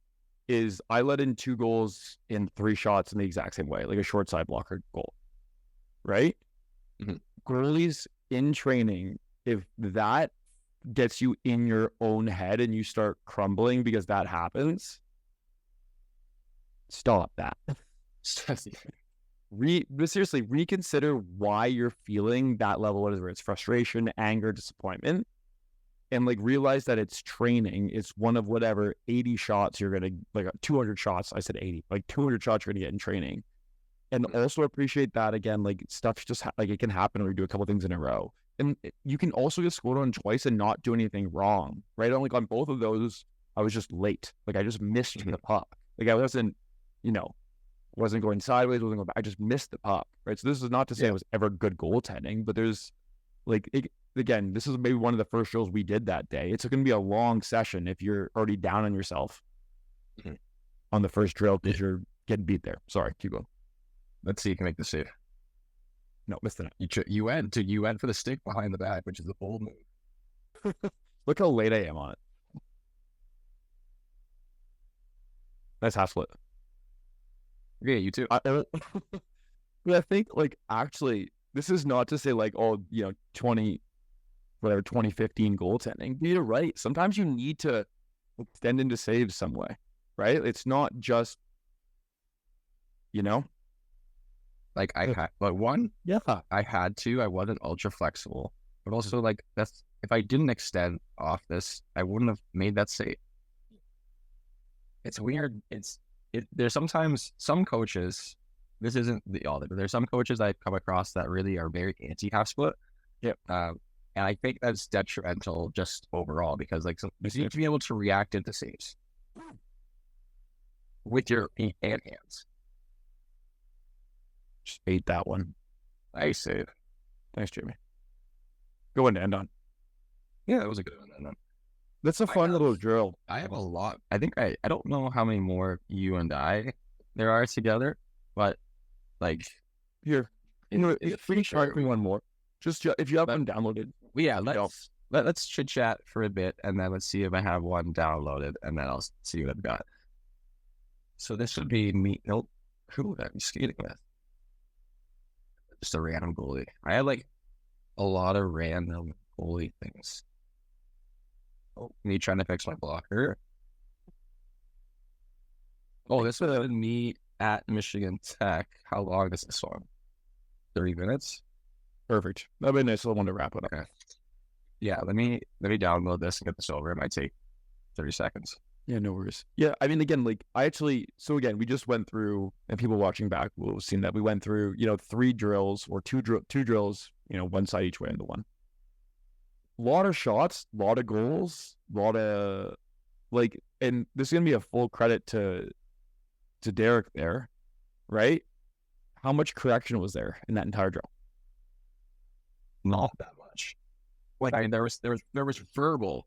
is I let in 2 goals in 3 shots in the exact same way, like a short side blocker goal. Right? Mm-hmm. Goalies in training, if that gets you in your own head and you start crumbling because that happens, stop that. Seriously, reconsider why you're feeling that level, whether it's frustration, anger, disappointment, and like realize that it's training. It's one of whatever 80 shots you're gonna, like 200 shots. I said 80, like 200 shots you're gonna get in training. And also appreciate that, again, like stuff just like it can happen when we do a couple things in a row. And you can also get scored on twice and not do anything wrong, right? On both of those, I was just late. Like I just missed the puck. Like I wasn't going sideways, wasn't going back. I just missed the puck, right? So this is not to say it was ever good goaltending, but there's again, this is maybe one of the first drills we did that day. It's going to be a long session if you're already down on yourself on the first drill because you're getting beat there. Sorry, keep going. Let's see if you can make the save. No, missed it. You went for the stick behind the back, which is a bold move. Look how late I am on it. Nice half split. Yeah, you too. But I think, like, actually, this is not to say, like, 2015 goaltending. You're right. Sometimes you need to extend into saves some way, right? It's not just, you know? Like I had, but one, Yeah. I had to. I wasn't ultra flexible, but also like that's if I didn't extend off this, I wouldn't have made that save. It's weird. There's sometimes some coaches. This isn't the all, but there's some coaches I've come across that really are very anti half split. Yep. And I think that's detrimental just overall because like you need to be able to react into saves with your feet and hands. Just ate that one. Nice save. Thanks, Jamie. Good one to end on. Yeah, that was a good one. And then That's a fun little drill. I have a lot. I think I don't know how many more you and I there are together, but like Here. If we try me one more. Just if you have one downloaded. yeah, let's chit chat for a bit and then let's see if I have one downloaded and then I'll see what I've got. So this would be me. Nope. Who would I be skating with? Just a random goalie. I had like a lot of random goalie things. Oh, me trying to fix my blocker. Oh, this was me at Michigan Tech. How long is this one? 30 minutes? Perfect. That'd be a nice little one to wrap it up. Okay. Yeah, let me download this and get this over. It might take 30 seconds. Yeah, no worries. Yeah, I mean, again, like so again, we just went through, and people watching back will have seen that we went through, 3 drills or two drills, one side each way into one. A lot of shots, a lot of goals, a lot of and this is gonna be a full credit to Derek there, right? How much correction was there in that entire drill? Not that much. Like I mean, there was verbal,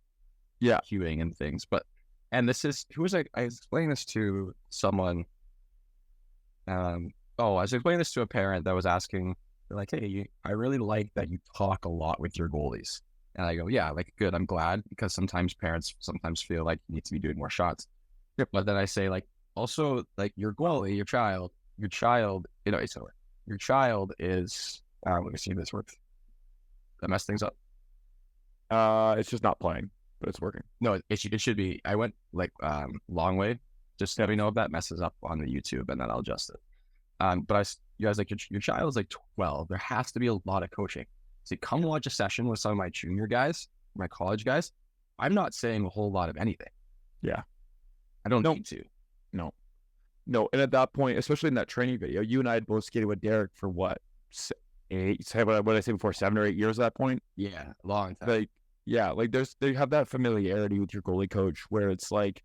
cueing and things, but and this is who was I explained this to someone. I was explaining this to a parent that was asking, like, hey, I really like that you talk a lot with your goalies. And I go, yeah, like, good. I'm glad because sometimes parents feel like you need to be doing more shots. Yep. But then I say, like, also, like, your goalie, your child, your child is, let me see if this works. That messed things up. It's just not playing, but it's working. No, it should be. I went, like, long way. Just let me know if that messes up on the YouTube, and then I'll adjust it. But you guys, like, your child is, like, 12. There has to be a lot of coaching. See, come watch a session with some of my junior guys, my college guys. I'm not saying a whole lot of anything. Yeah. I don't need to. No. And at that point, especially in that training video, you and I had both skated with Derek for what? 8, what did I say before? 7 or 8 years at that point? Yeah, long time. Like, yeah, like they have that familiarity with your goalie coach where it's like,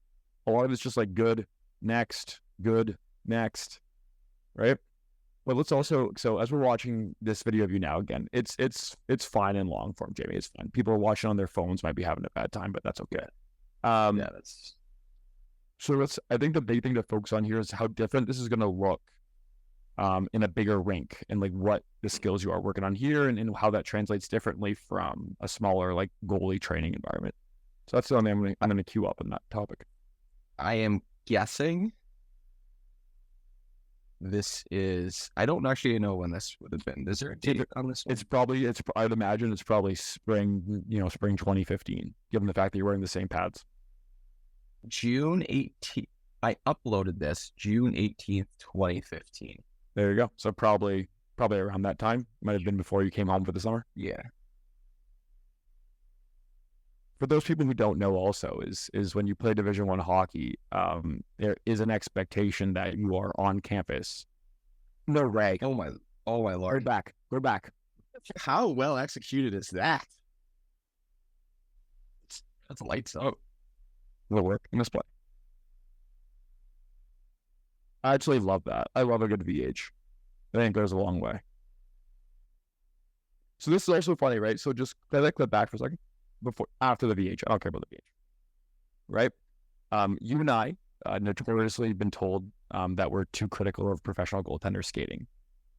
a lot of it's just like good, next, right? But let's also, so as we're watching this video of you now, again, it's fine in long form, Jamie. It's fine. People are watching on their phones, might be having a bad time, but that's okay. That's. So I think the big thing to focus on here is how different this is going to look in a bigger rink and like what the skills you are working on here and how that translates differently from a smaller like goalie training environment. So that's something I'm going to queue up in that topic. I am guessing this is, I don't actually know when this would have been. Is there a date on this one? I would imagine it's probably spring 2015, given the fact that you're wearing the same pads. June 18th. I uploaded this June 18th, 2015. There you go. So probably around that time. Might have been before you came home for the summer. Yeah. For those people who don't know also is when you play Division I hockey, there is an expectation that you are on campus. No rag. Oh my Lord. We're back. How well executed is that? That's lights out. Will work in this play. I actually love that. I love a good VH. I think it goes a long way. So this is actually funny, right? So just play that clip back for a second. After the VH. I don't care about the VH. Right? You and I notoriously been told that we're too critical of professional goaltender skating.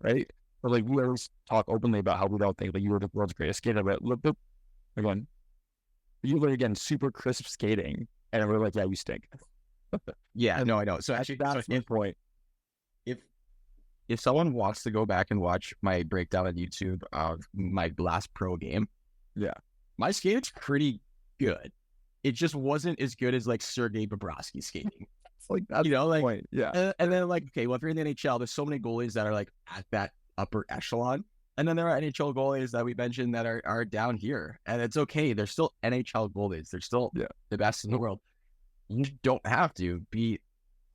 Right? Or like we always talk openly about how we don't think that you were the world's greatest skater, but look again. You were again super crisp skating, and we're like, yeah, you stink. Yeah, no, I know. So actually, that's the point. If someone wants to go back and watch my breakdown on YouTube of my last pro game, yeah, my skating's pretty good. It just wasn't as good as like Sergei Bobrovsky skating. like that's You know, the like, point. Yeah. and then like, okay, well, if you're in the NHL, there's so many goalies that are like at that upper echelon. And then there are NHL goalies that we mentioned that are down here. And it's okay. They're still NHL goalies. They're still the best in the world. You don't have to be.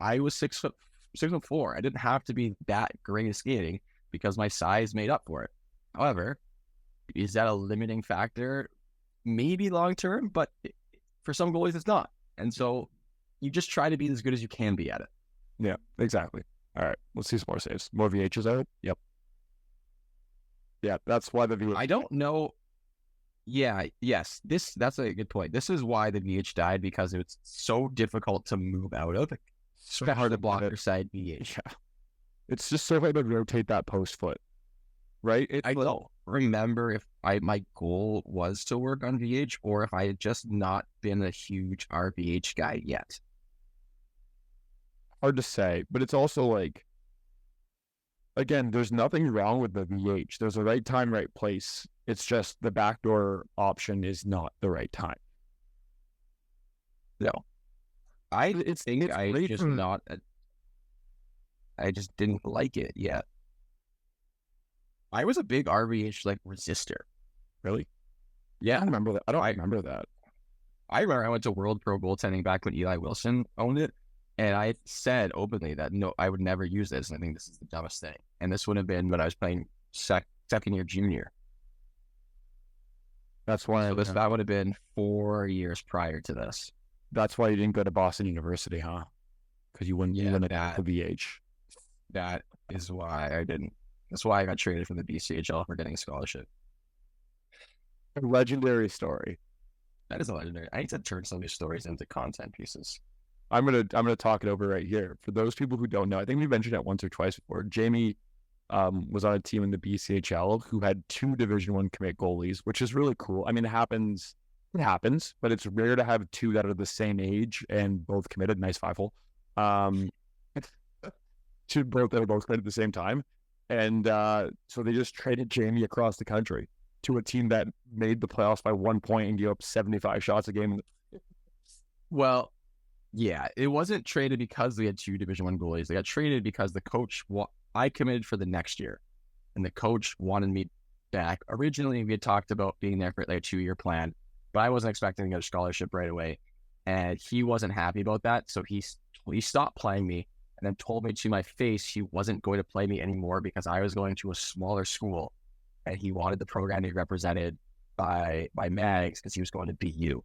I was 6'4". I didn't have to be that great at skating because my size made up for it. However, is that a limiting factor? Maybe long term, but for some goalies, it's not. And so you just try to be as good as you can be at it. Yeah, exactly. All right, let's see some more saves. More VHs out? Yep. Yeah, that's why the VH... I don't know. Yeah, yes. That's a good point. This is why the VH died, because it's so difficult to move out of. So hard to block your side VH. Yeah. It's just so hard to rotate that post foot, right? I don't remember if my goal was to work on VH or if I had just not been a huge RVH guy yet. Hard to say, but it's also like, again, there's nothing wrong with the VH. There's a right time, right place. It's just the backdoor option is not the right time. No. I just didn't like it yet. I was a big RVH like resistor. Really? Yeah. I don't remember that. I don't remember that. I remember I went to World Pro Goaltending back when Eli Wilson owned it. And I said openly that, no, I would never use this. And I think this is the dumbest thing. And this would have been when I was playing second year junior. That's why that would have been 4 years prior to this. That's why you didn't go to Boston University, huh? Because you wouldn't have the VH. That is why I didn't. That's why I got traded from the BCHL for getting a scholarship. A legendary story. That is a legendary. I need to turn some of these stories into content pieces. I'm gonna talk it over right here. For those people who don't know, I think we mentioned it once or twice before. Jamie was on a team in the BCHL who had 2 Division I commit goalies, which is really cool. I mean, it happens, but it's rare to have 2 that are the same age and both committed. Nice 5-hole. Two both that are both committed at the same time. And so they just traded Jamie across the country to a team that made the playoffs by 1 point and gave up 75 shots a game. Well, yeah, it wasn't traded because we had 2 Division I goalies. They got traded because the coach, I committed for the next year, and the coach wanted me back. Originally, we had talked about being there for like a 2-year plan, but I wasn't expecting to get a scholarship right away, and he wasn't happy about that. So he stopped playing me, and then told me to my face he wasn't going to play me anymore because I was going to a smaller school, and he wanted the program to be represented by Mags because he was going to BU.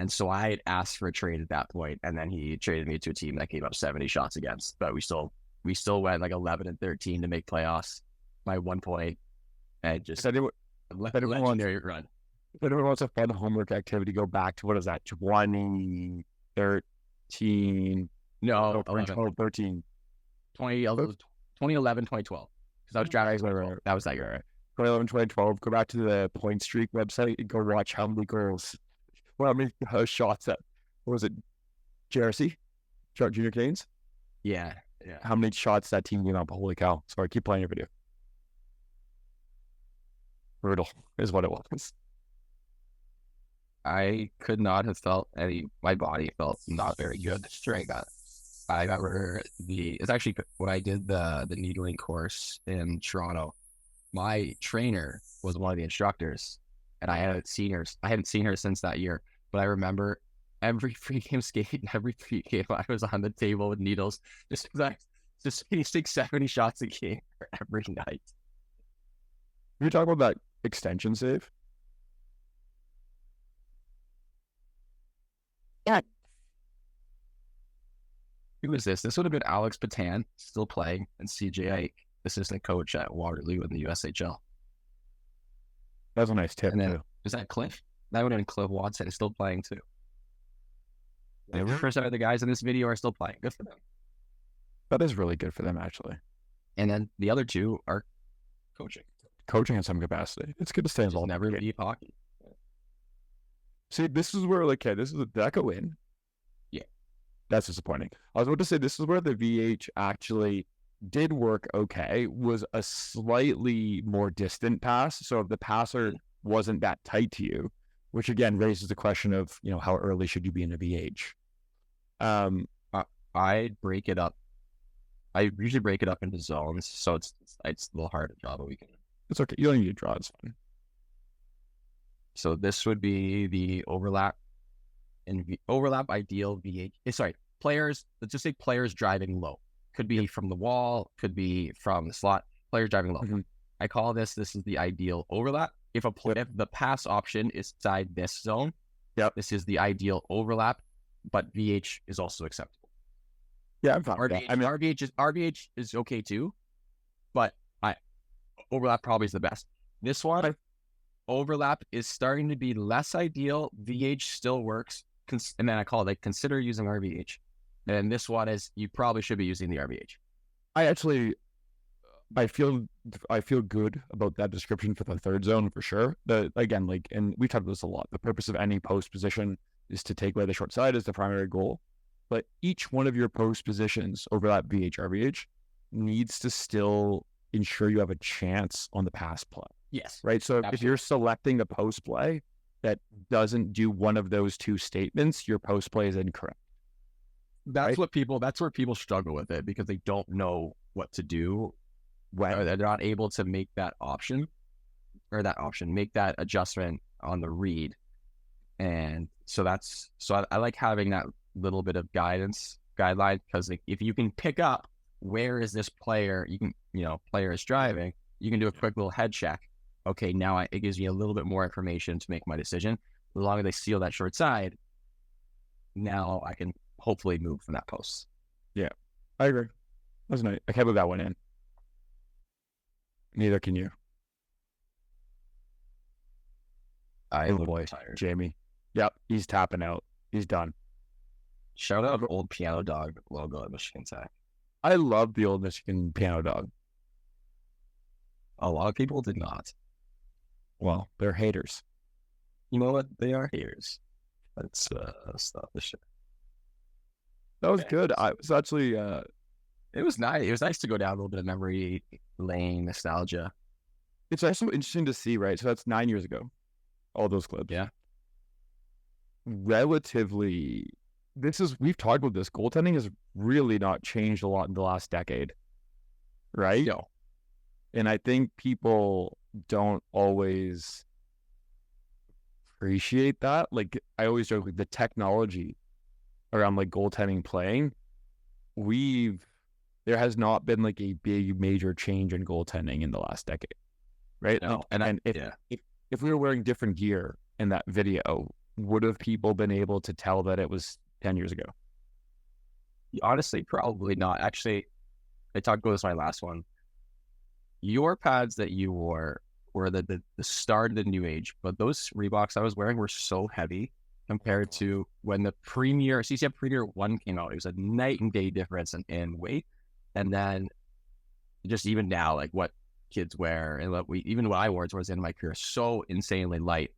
And so I had asked for a trade at that point, and then he traded me to a team that gave up 70 shots against. But we still went like 11-13 to make playoffs by 1 point, and just legendary run. If anyone wants a fun homework activity, go back to, what is that, 2013? No, 2012, 13. 2011, 2012. Because I was drafted. That was that year. 2011, 2012. Go back to the Point Streak website and go watch how many goals. Well, I mean, shots that, what was it, JRC? Junior Canes? Yeah. How many shots that team gave up? Holy cow. Sorry, keep playing your video. Brutal is what it was. I could not have felt my body felt not very good during that. I remember it's actually when I did the needling course in Toronto, my trainer was one of the instructors, and I hadn't seen her since that year. But I remember every pregame skate and every pregame I was on the table with needles, just facing 70 shots a game every night. You're talking about that extension save? Yeah. Who is this? This would have been Alex Patan, still playing, and CJ Ike, assistant coach at Waterloo in the USHL. That was a nice tip, too. Is that Cliff? That would have been Cliff Watson, still playing, too. 50% of the guys in this video are still playing. Good for them. That is really good for them, actually. And then the other 2 are coaching. Coaching in some capacity. It's good to stay involved. Never leave hockey. See, this is where, like, this is a Deca win. Yeah. That's disappointing. I was about to say, this is where the VH actually did work okay, was a slightly more distant pass. So if the passer wasn't that tight to you, which again raises the question of, how early should you be in a VH? I break it up. I usually break it up into zones, so it's a little hard to draw, but we can. It's okay. You don't need to draw. It's fine. So this would be the overlap and overlap ideal VH. Sorry, players. Let's just say players driving low. Could be from the wall. Could be from the slot. Players driving low. Mm-hmm. I call this. This is the ideal overlap. If the pass option is inside this zone, this is the ideal overlap. But VH is also acceptable. Yeah, I'm fine. RVH, I mean, RVH is okay too, but overlap probably is the best. This one, overlap is starting to be less ideal. VH still works, and then I call it like consider using RVH. And this one is you probably should be using the RVH. I feel good about that description for the third zone for sure. Again, and we've talked about this a lot. The purpose of any post position is to take away the short side as the primary goal. But each one of your post positions, overlap, VH, RVH, needs to still ensure you have a chance on the pass play. Yes. Right? So if you're selecting a post play that doesn't do one of those two statements, your post play is incorrect. That's where people struggle with it because they don't know what to do when they're not able to make that make that adjustment on the read. And so I like having that little bit of guideline, because if you can pick up where is this player, player is driving, you can do a quick little head check. Okay, now it gives me a little bit more information to make my decision. As long as they seal that short side, now I can hopefully move from that post. Yeah, I agree. That's nice. I can't believe that went in. Neither can you. Oh boy, tired. Jamie. Yep, he's tapping out. He's done. Shout out old piano dog logo at Michigan Tech. I love the old Michigan piano dog. A lot of people did not. Well, they're haters. You know what? They are haters. Let's stop this shit. That was good. I was actually. It was nice. It was nice to go down a little bit of memory lane, nostalgia. It's also interesting to see, right? So that's 9 years ago. All those clips. Yeah. Relatively, we've talked about this. Goaltending has really not changed a lot in the last decade, right? No. And I think people don't always appreciate that. Like, I always joke, like, the technology around like goaltending playing, there has not been like a big major change in goaltending in the last decade, right? No. If we were wearing different gear in that video, would have people been able to tell that it was 10 years ago? Honestly, probably not. Actually, I talked about this in my last one. Your pads that you wore were the start of the new age, but those Reeboks I was wearing were so heavy compared to when the CCF Premier 1 came out. It was a night and day difference in weight. And then just even now, like what kids wear and even what I wore towards the end of my career, so insanely light.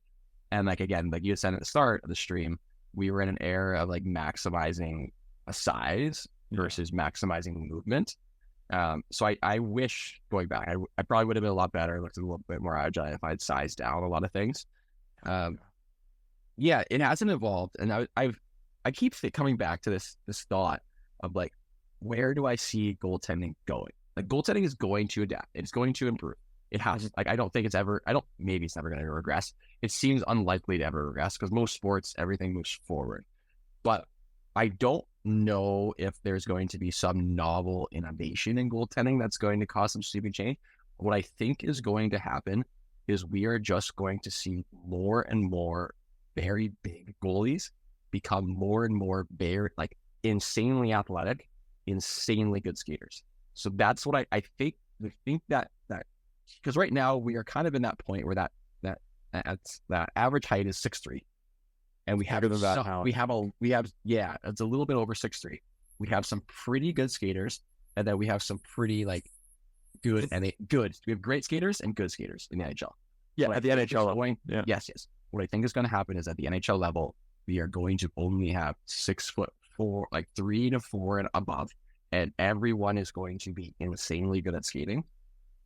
And like, again, like you said at the start of the stream, we were in an era of like maximizing a size versus maximizing movement. So I wish, going back, I probably would have been a lot better, looked a little bit more agile if I'd sized down a lot of things. Yeah, it hasn't evolved. And I keep coming back to this thought of like, where do I see goaltending going? Like, goaltending is going to adapt. It's going to improve. It has. Like, maybe it's never going to regress. It seems unlikely to ever regress because most sports, everything moves forward. But I don't know if there's going to be some novel innovation in goaltending that's going to cause some sweeping change. What I think is going to happen is we are just going to see more and more very big goalies become more and more like insanely athletic, insanely good skaters. So that's what I think. I think that because right now we are kind of in that point where that average height is 6'3", and we have it's a little bit over 6'3". We have some pretty good skaters, and then we have some pretty like good. We have great skaters and good skaters in the NHL. Yeah, at the NHL level. Yes. What I think is going to happen is at the NHL level, we are going to only have 6'4", like 3 to 4 and above, and everyone is going to be insanely good at skating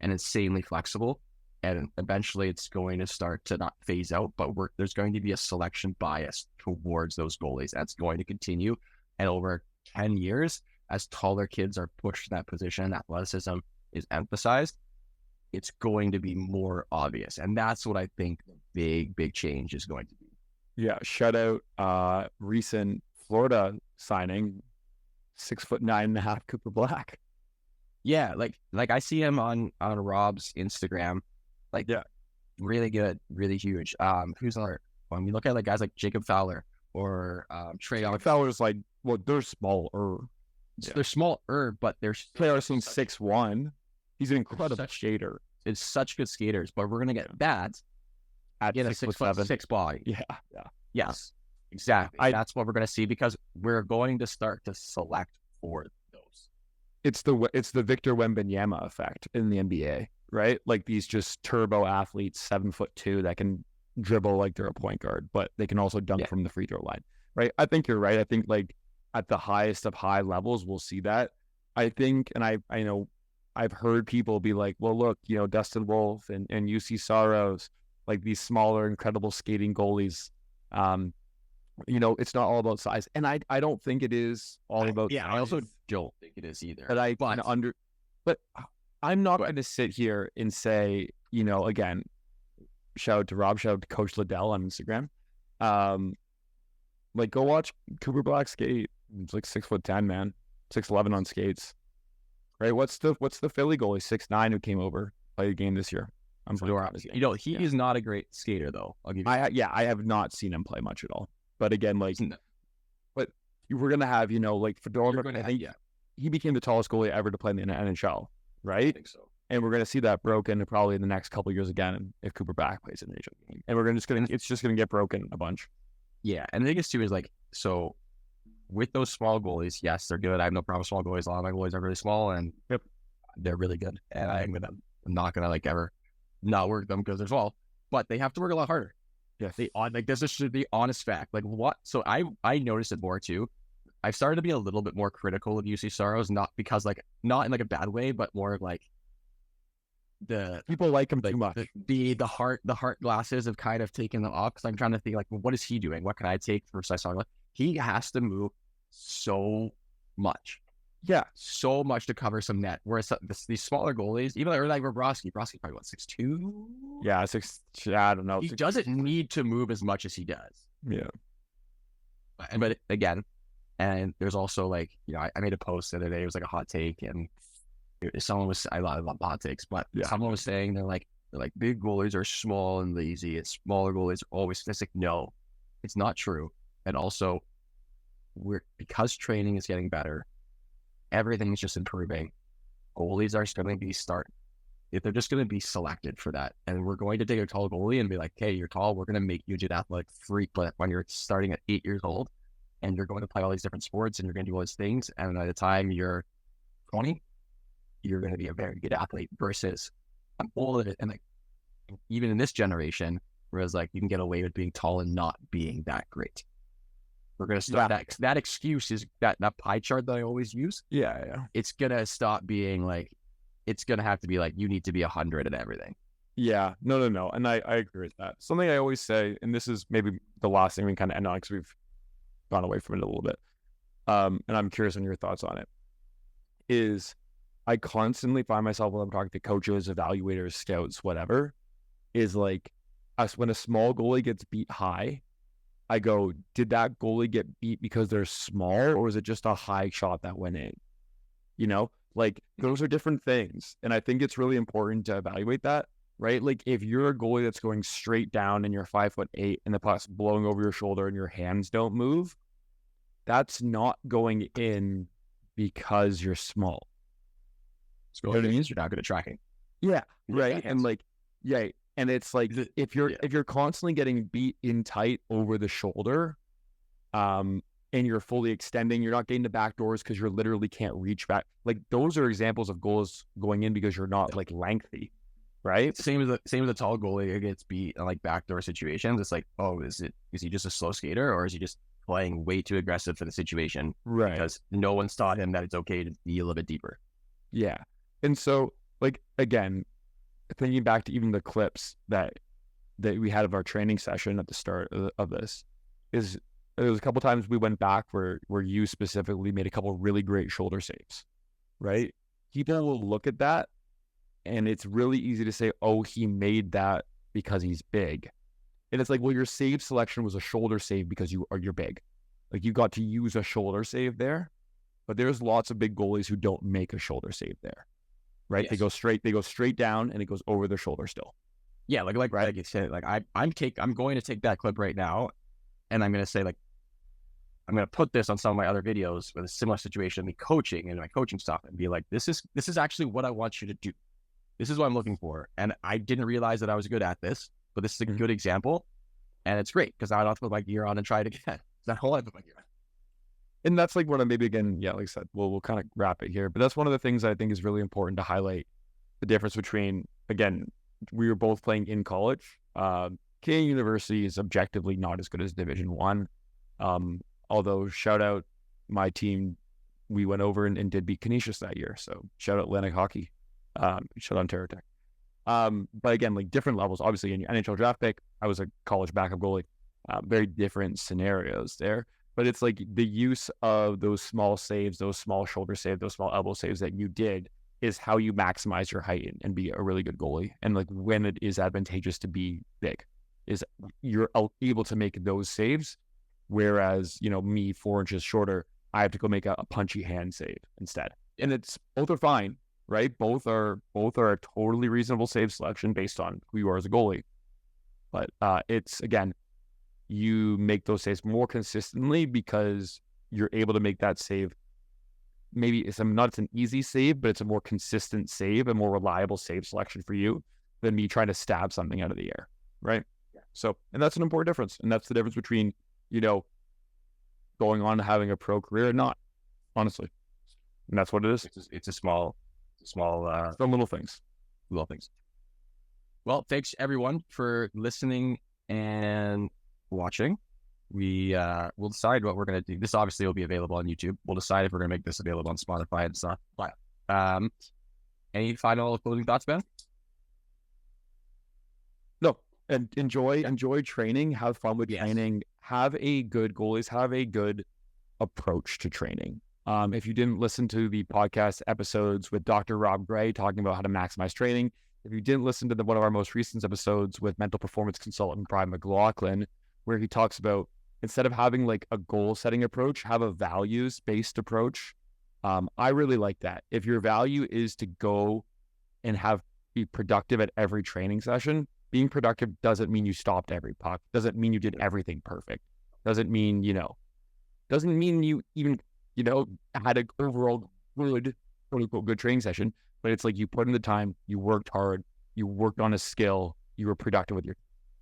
and insanely flexible. And eventually it's going to start to not phase out, but there's going to be a selection bias towards those goalies. That's going to continue. And over 10 years, as taller kids are pushed in that position, athleticism is emphasized, it's going to be more obvious. And that's what I think the big change is going to be. Yeah, shout out recent Florida signing, 6'9.5" Cooper Black. Yeah, like I see him on Rob's Instagram, like really good, really huge. Who's another one? We look at like guys like Jacob Fowler or Trey. Fowler's like, well, they're smaller. They're smaller, but they're Treyarch's 6'1". He's an incredible skater. It's such good skaters, but we're gonna get that at in a 6'7" 6 body. Yeah. Yes, exactly. That's what we're gonna see because we're going to start to select for those. It's the Victor Wembanyama effect in the NBA, right? Like these just turbo athletes, 7'2", that can dribble like they're a point guard, but they can also dunk from the free throw line, right? I think you're right. I think like at the highest of high levels, we'll see that. I think, and I know I've heard people be like, well, look, Dustin Wolf and UC Saros, like these smaller, incredible skating goalies. It's not all about size, and I don't think it is all about. Yeah, size. I also don't think it is either. But I'm not going to sit here and say, again, shout out to Rob, shout out to Coach Liddell on Instagram. Like go watch Cooper Black skate. It's like 6'10", man, 6'11" on skates. Right? What's the Philly goalie 6'9" who came over played a game this year? He is not a great skater though. I'll give you. I have not seen him play much at all. But again, like, but we're gonna have like Fedor. He became the tallest goalie ever to play in the NHL, right? I think so. And we're gonna see that broken probably in the next couple of years again if Cooper Black plays in the NHL game. And it's just gonna get broken a bunch. Yeah, and the biggest too is like so. With those small goalies, yes, they're good. I have no problem with small goalies. A lot of my goalies are really small and they're really good. And I'm not gonna like ever not work them because they're small, but they have to work a lot harder. Yes. This is the honest fact. Like what? So I noticed it more too. I've started to be a little bit more critical of UC Saros, not because not in like a bad way, but more like the people like him too much. The heart glasses have kind of taken them off because I'm trying to think like, well, what is he doing? What can I take for size? He has to move so much. Yeah, so much to cover some net. Whereas these smaller goalies, even like Bobrovsky probably what 6'2"? Yeah, 6. I don't know. He doesn't need to move as much as he does. Yeah, but again, and there's also like I made a post the other day. It was like a hot take, and someone was I love hot takes, but someone was saying they're like big goalies are small and lazy, and smaller goalies are always statistic. No, it's not true. And also, because training is getting better, everything is just improving. Goalies are going to be if they're just going to be selected for that, and we're going to take a tall goalie and be like, "Hey, you're tall. We're going to make you an athletic freak." But when you're starting at 8 years old, and you're going to play all these different sports, and you're going to do all these things, and by the time you're 20, you're going to be a very good athlete. Versus I'm older, and like even in this generation, whereas like you can get away with being tall and not being that great. We're going to start that excuse is that pie chart that I always use. Yeah. It's going to stop being like, it's going to have to be like, you need to be 100 at everything. Yeah. No. And I agree with that. Something I always say, and this is maybe the last thing we can kind of end on because we've gone away from it a little bit. And I'm curious on your thoughts on it, is I constantly find myself when I'm talking to coaches, evaluators, scouts, whatever, is like when a small goalie gets beat high, I go, did that goalie get beat because they're small, or is it just a high shot that went in? Like those are different things. And I think it's really important to evaluate that, right? Like if you're a goalie that's going straight down and you're 5'8" and the puck's blowing over your shoulder and your hands don't move, that's not going in because you're small. So what it means you're not good at tracking. Yeah. Right. And like, yeah. And it's like if you're constantly getting beat in tight over the shoulder, and you're fully extending, you're not getting the back doors because you literally can't reach back. Like those are examples of goals going in because you're not like lengthy, right? Same as a tall goalie who gets beat in like backdoor situations. It's like, oh, is he just a slow skater, or is he just playing way too aggressive for the situation? Right. Because no one's taught him that it's okay to be a little bit deeper. Yeah. And so like again, thinking back to even the clips that we had of our training session at the start of this, is there was a couple times we went back where you specifically made a couple really great shoulder saves, right? People will look at that, and it's really easy to say, oh, he made that because he's big. And it's like, well, your save selection was a shoulder save because you're big. Like, you got to use a shoulder save there, but there's lots of big goalies who don't make a shoulder save there, right? Yes. They go straight down, and it goes over their shoulder still. Yeah, like you said, like I'm going to take that clip right now, and I'm going to say, like, I'm going to put this on some of my other videos with a similar situation, me coaching and my coaching stuff, and be like, this is actually what I want you to do. This is what I'm looking for. And I didn't realize that I was good at this, but this is a good example. And it's great because I don't have to put my gear on and try it again. That's all I put my gear on. And that's like what I'm maybe again, yeah, like I said, we'll kind of wrap it here. But that's one of the things I think is really important to highlight the difference between, again, we were both playing in college. Canadian University is objectively not as good as Division One. Although shout out my team, we went over and did beat Canisius that year. So shout out Atlantic Hockey. Shout out Ontario Tech. But again, like different levels. Obviously, in your NHL draft pick, I was a college backup goalie. Very different scenarios there. But it's like the use of those small saves, those small shoulder saves, those small elbow saves that you did is how you maximize your height and be a really good goalie. And like when it is advantageous to be big, is you're able to make those saves. Whereas, me 4 inches shorter, I have to go make a punchy hand save instead. And it's both are fine, right? Both are a totally reasonable save selection based on who you are as a goalie. But it's, again, you make those saves more consistently because you're able to make that save. Maybe it's not an easy save, but it's a more consistent save, a more reliable save selection for you than me trying to stab something out of the air, right? Yeah. So, and that's an important difference. And that's the difference between, going on to having a pro career or not, honestly. And that's what it is. It's a small, some little things. Little things. Well, thanks everyone for listening and watching. We'll decide what we're going to do. This obviously will be available on YouTube. We'll decide if we're going to make this available on Spotify and stuff. But, any final closing thoughts, Ben? No. And enjoy training, have fun with training, have a good goalies, have a good approach to training. If you didn't listen to the podcast episodes with Dr. Rob Gray talking about how to maximize training, if you didn't listen to one of our most recent episodes with mental performance consultant Brian McLaughlin, where he talks about instead of having like a goal setting approach, have a values based approach. I really like that. If your value is to go and be productive at every training session, being productive doesn't mean you stopped every puck. Doesn't mean you did everything perfect. Doesn't mean, doesn't mean you even, had an overall good, quote unquote, good training session. But it's like you put in the time, you worked hard, you worked on a skill, you were productive with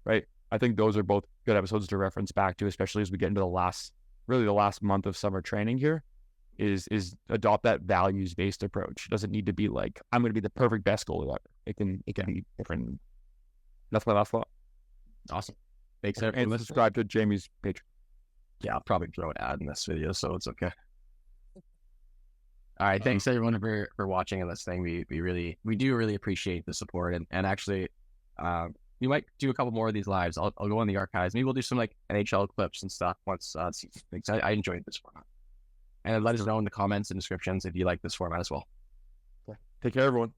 right? I think those are both good episodes to reference back to, especially as we get into the last month of summer training here, is adopt that values-based approach. It doesn't need to be like, I'm going to be the perfect best goalie ever. It can be different. That's my last thought. Awesome. Thanks, everyone. And subscribe to Jamie's page. Yeah, I'll probably throw an ad in this video, so it's okay. All right. Thanks everyone for watching and listening. We do really appreciate the support and actually, we might do a couple more of these lives. I'll go on the archives. Maybe we'll do some like NHL clips and stuff once. I enjoyed this format. And let us know in the comments and descriptions if you like this format as well. Take care, everyone.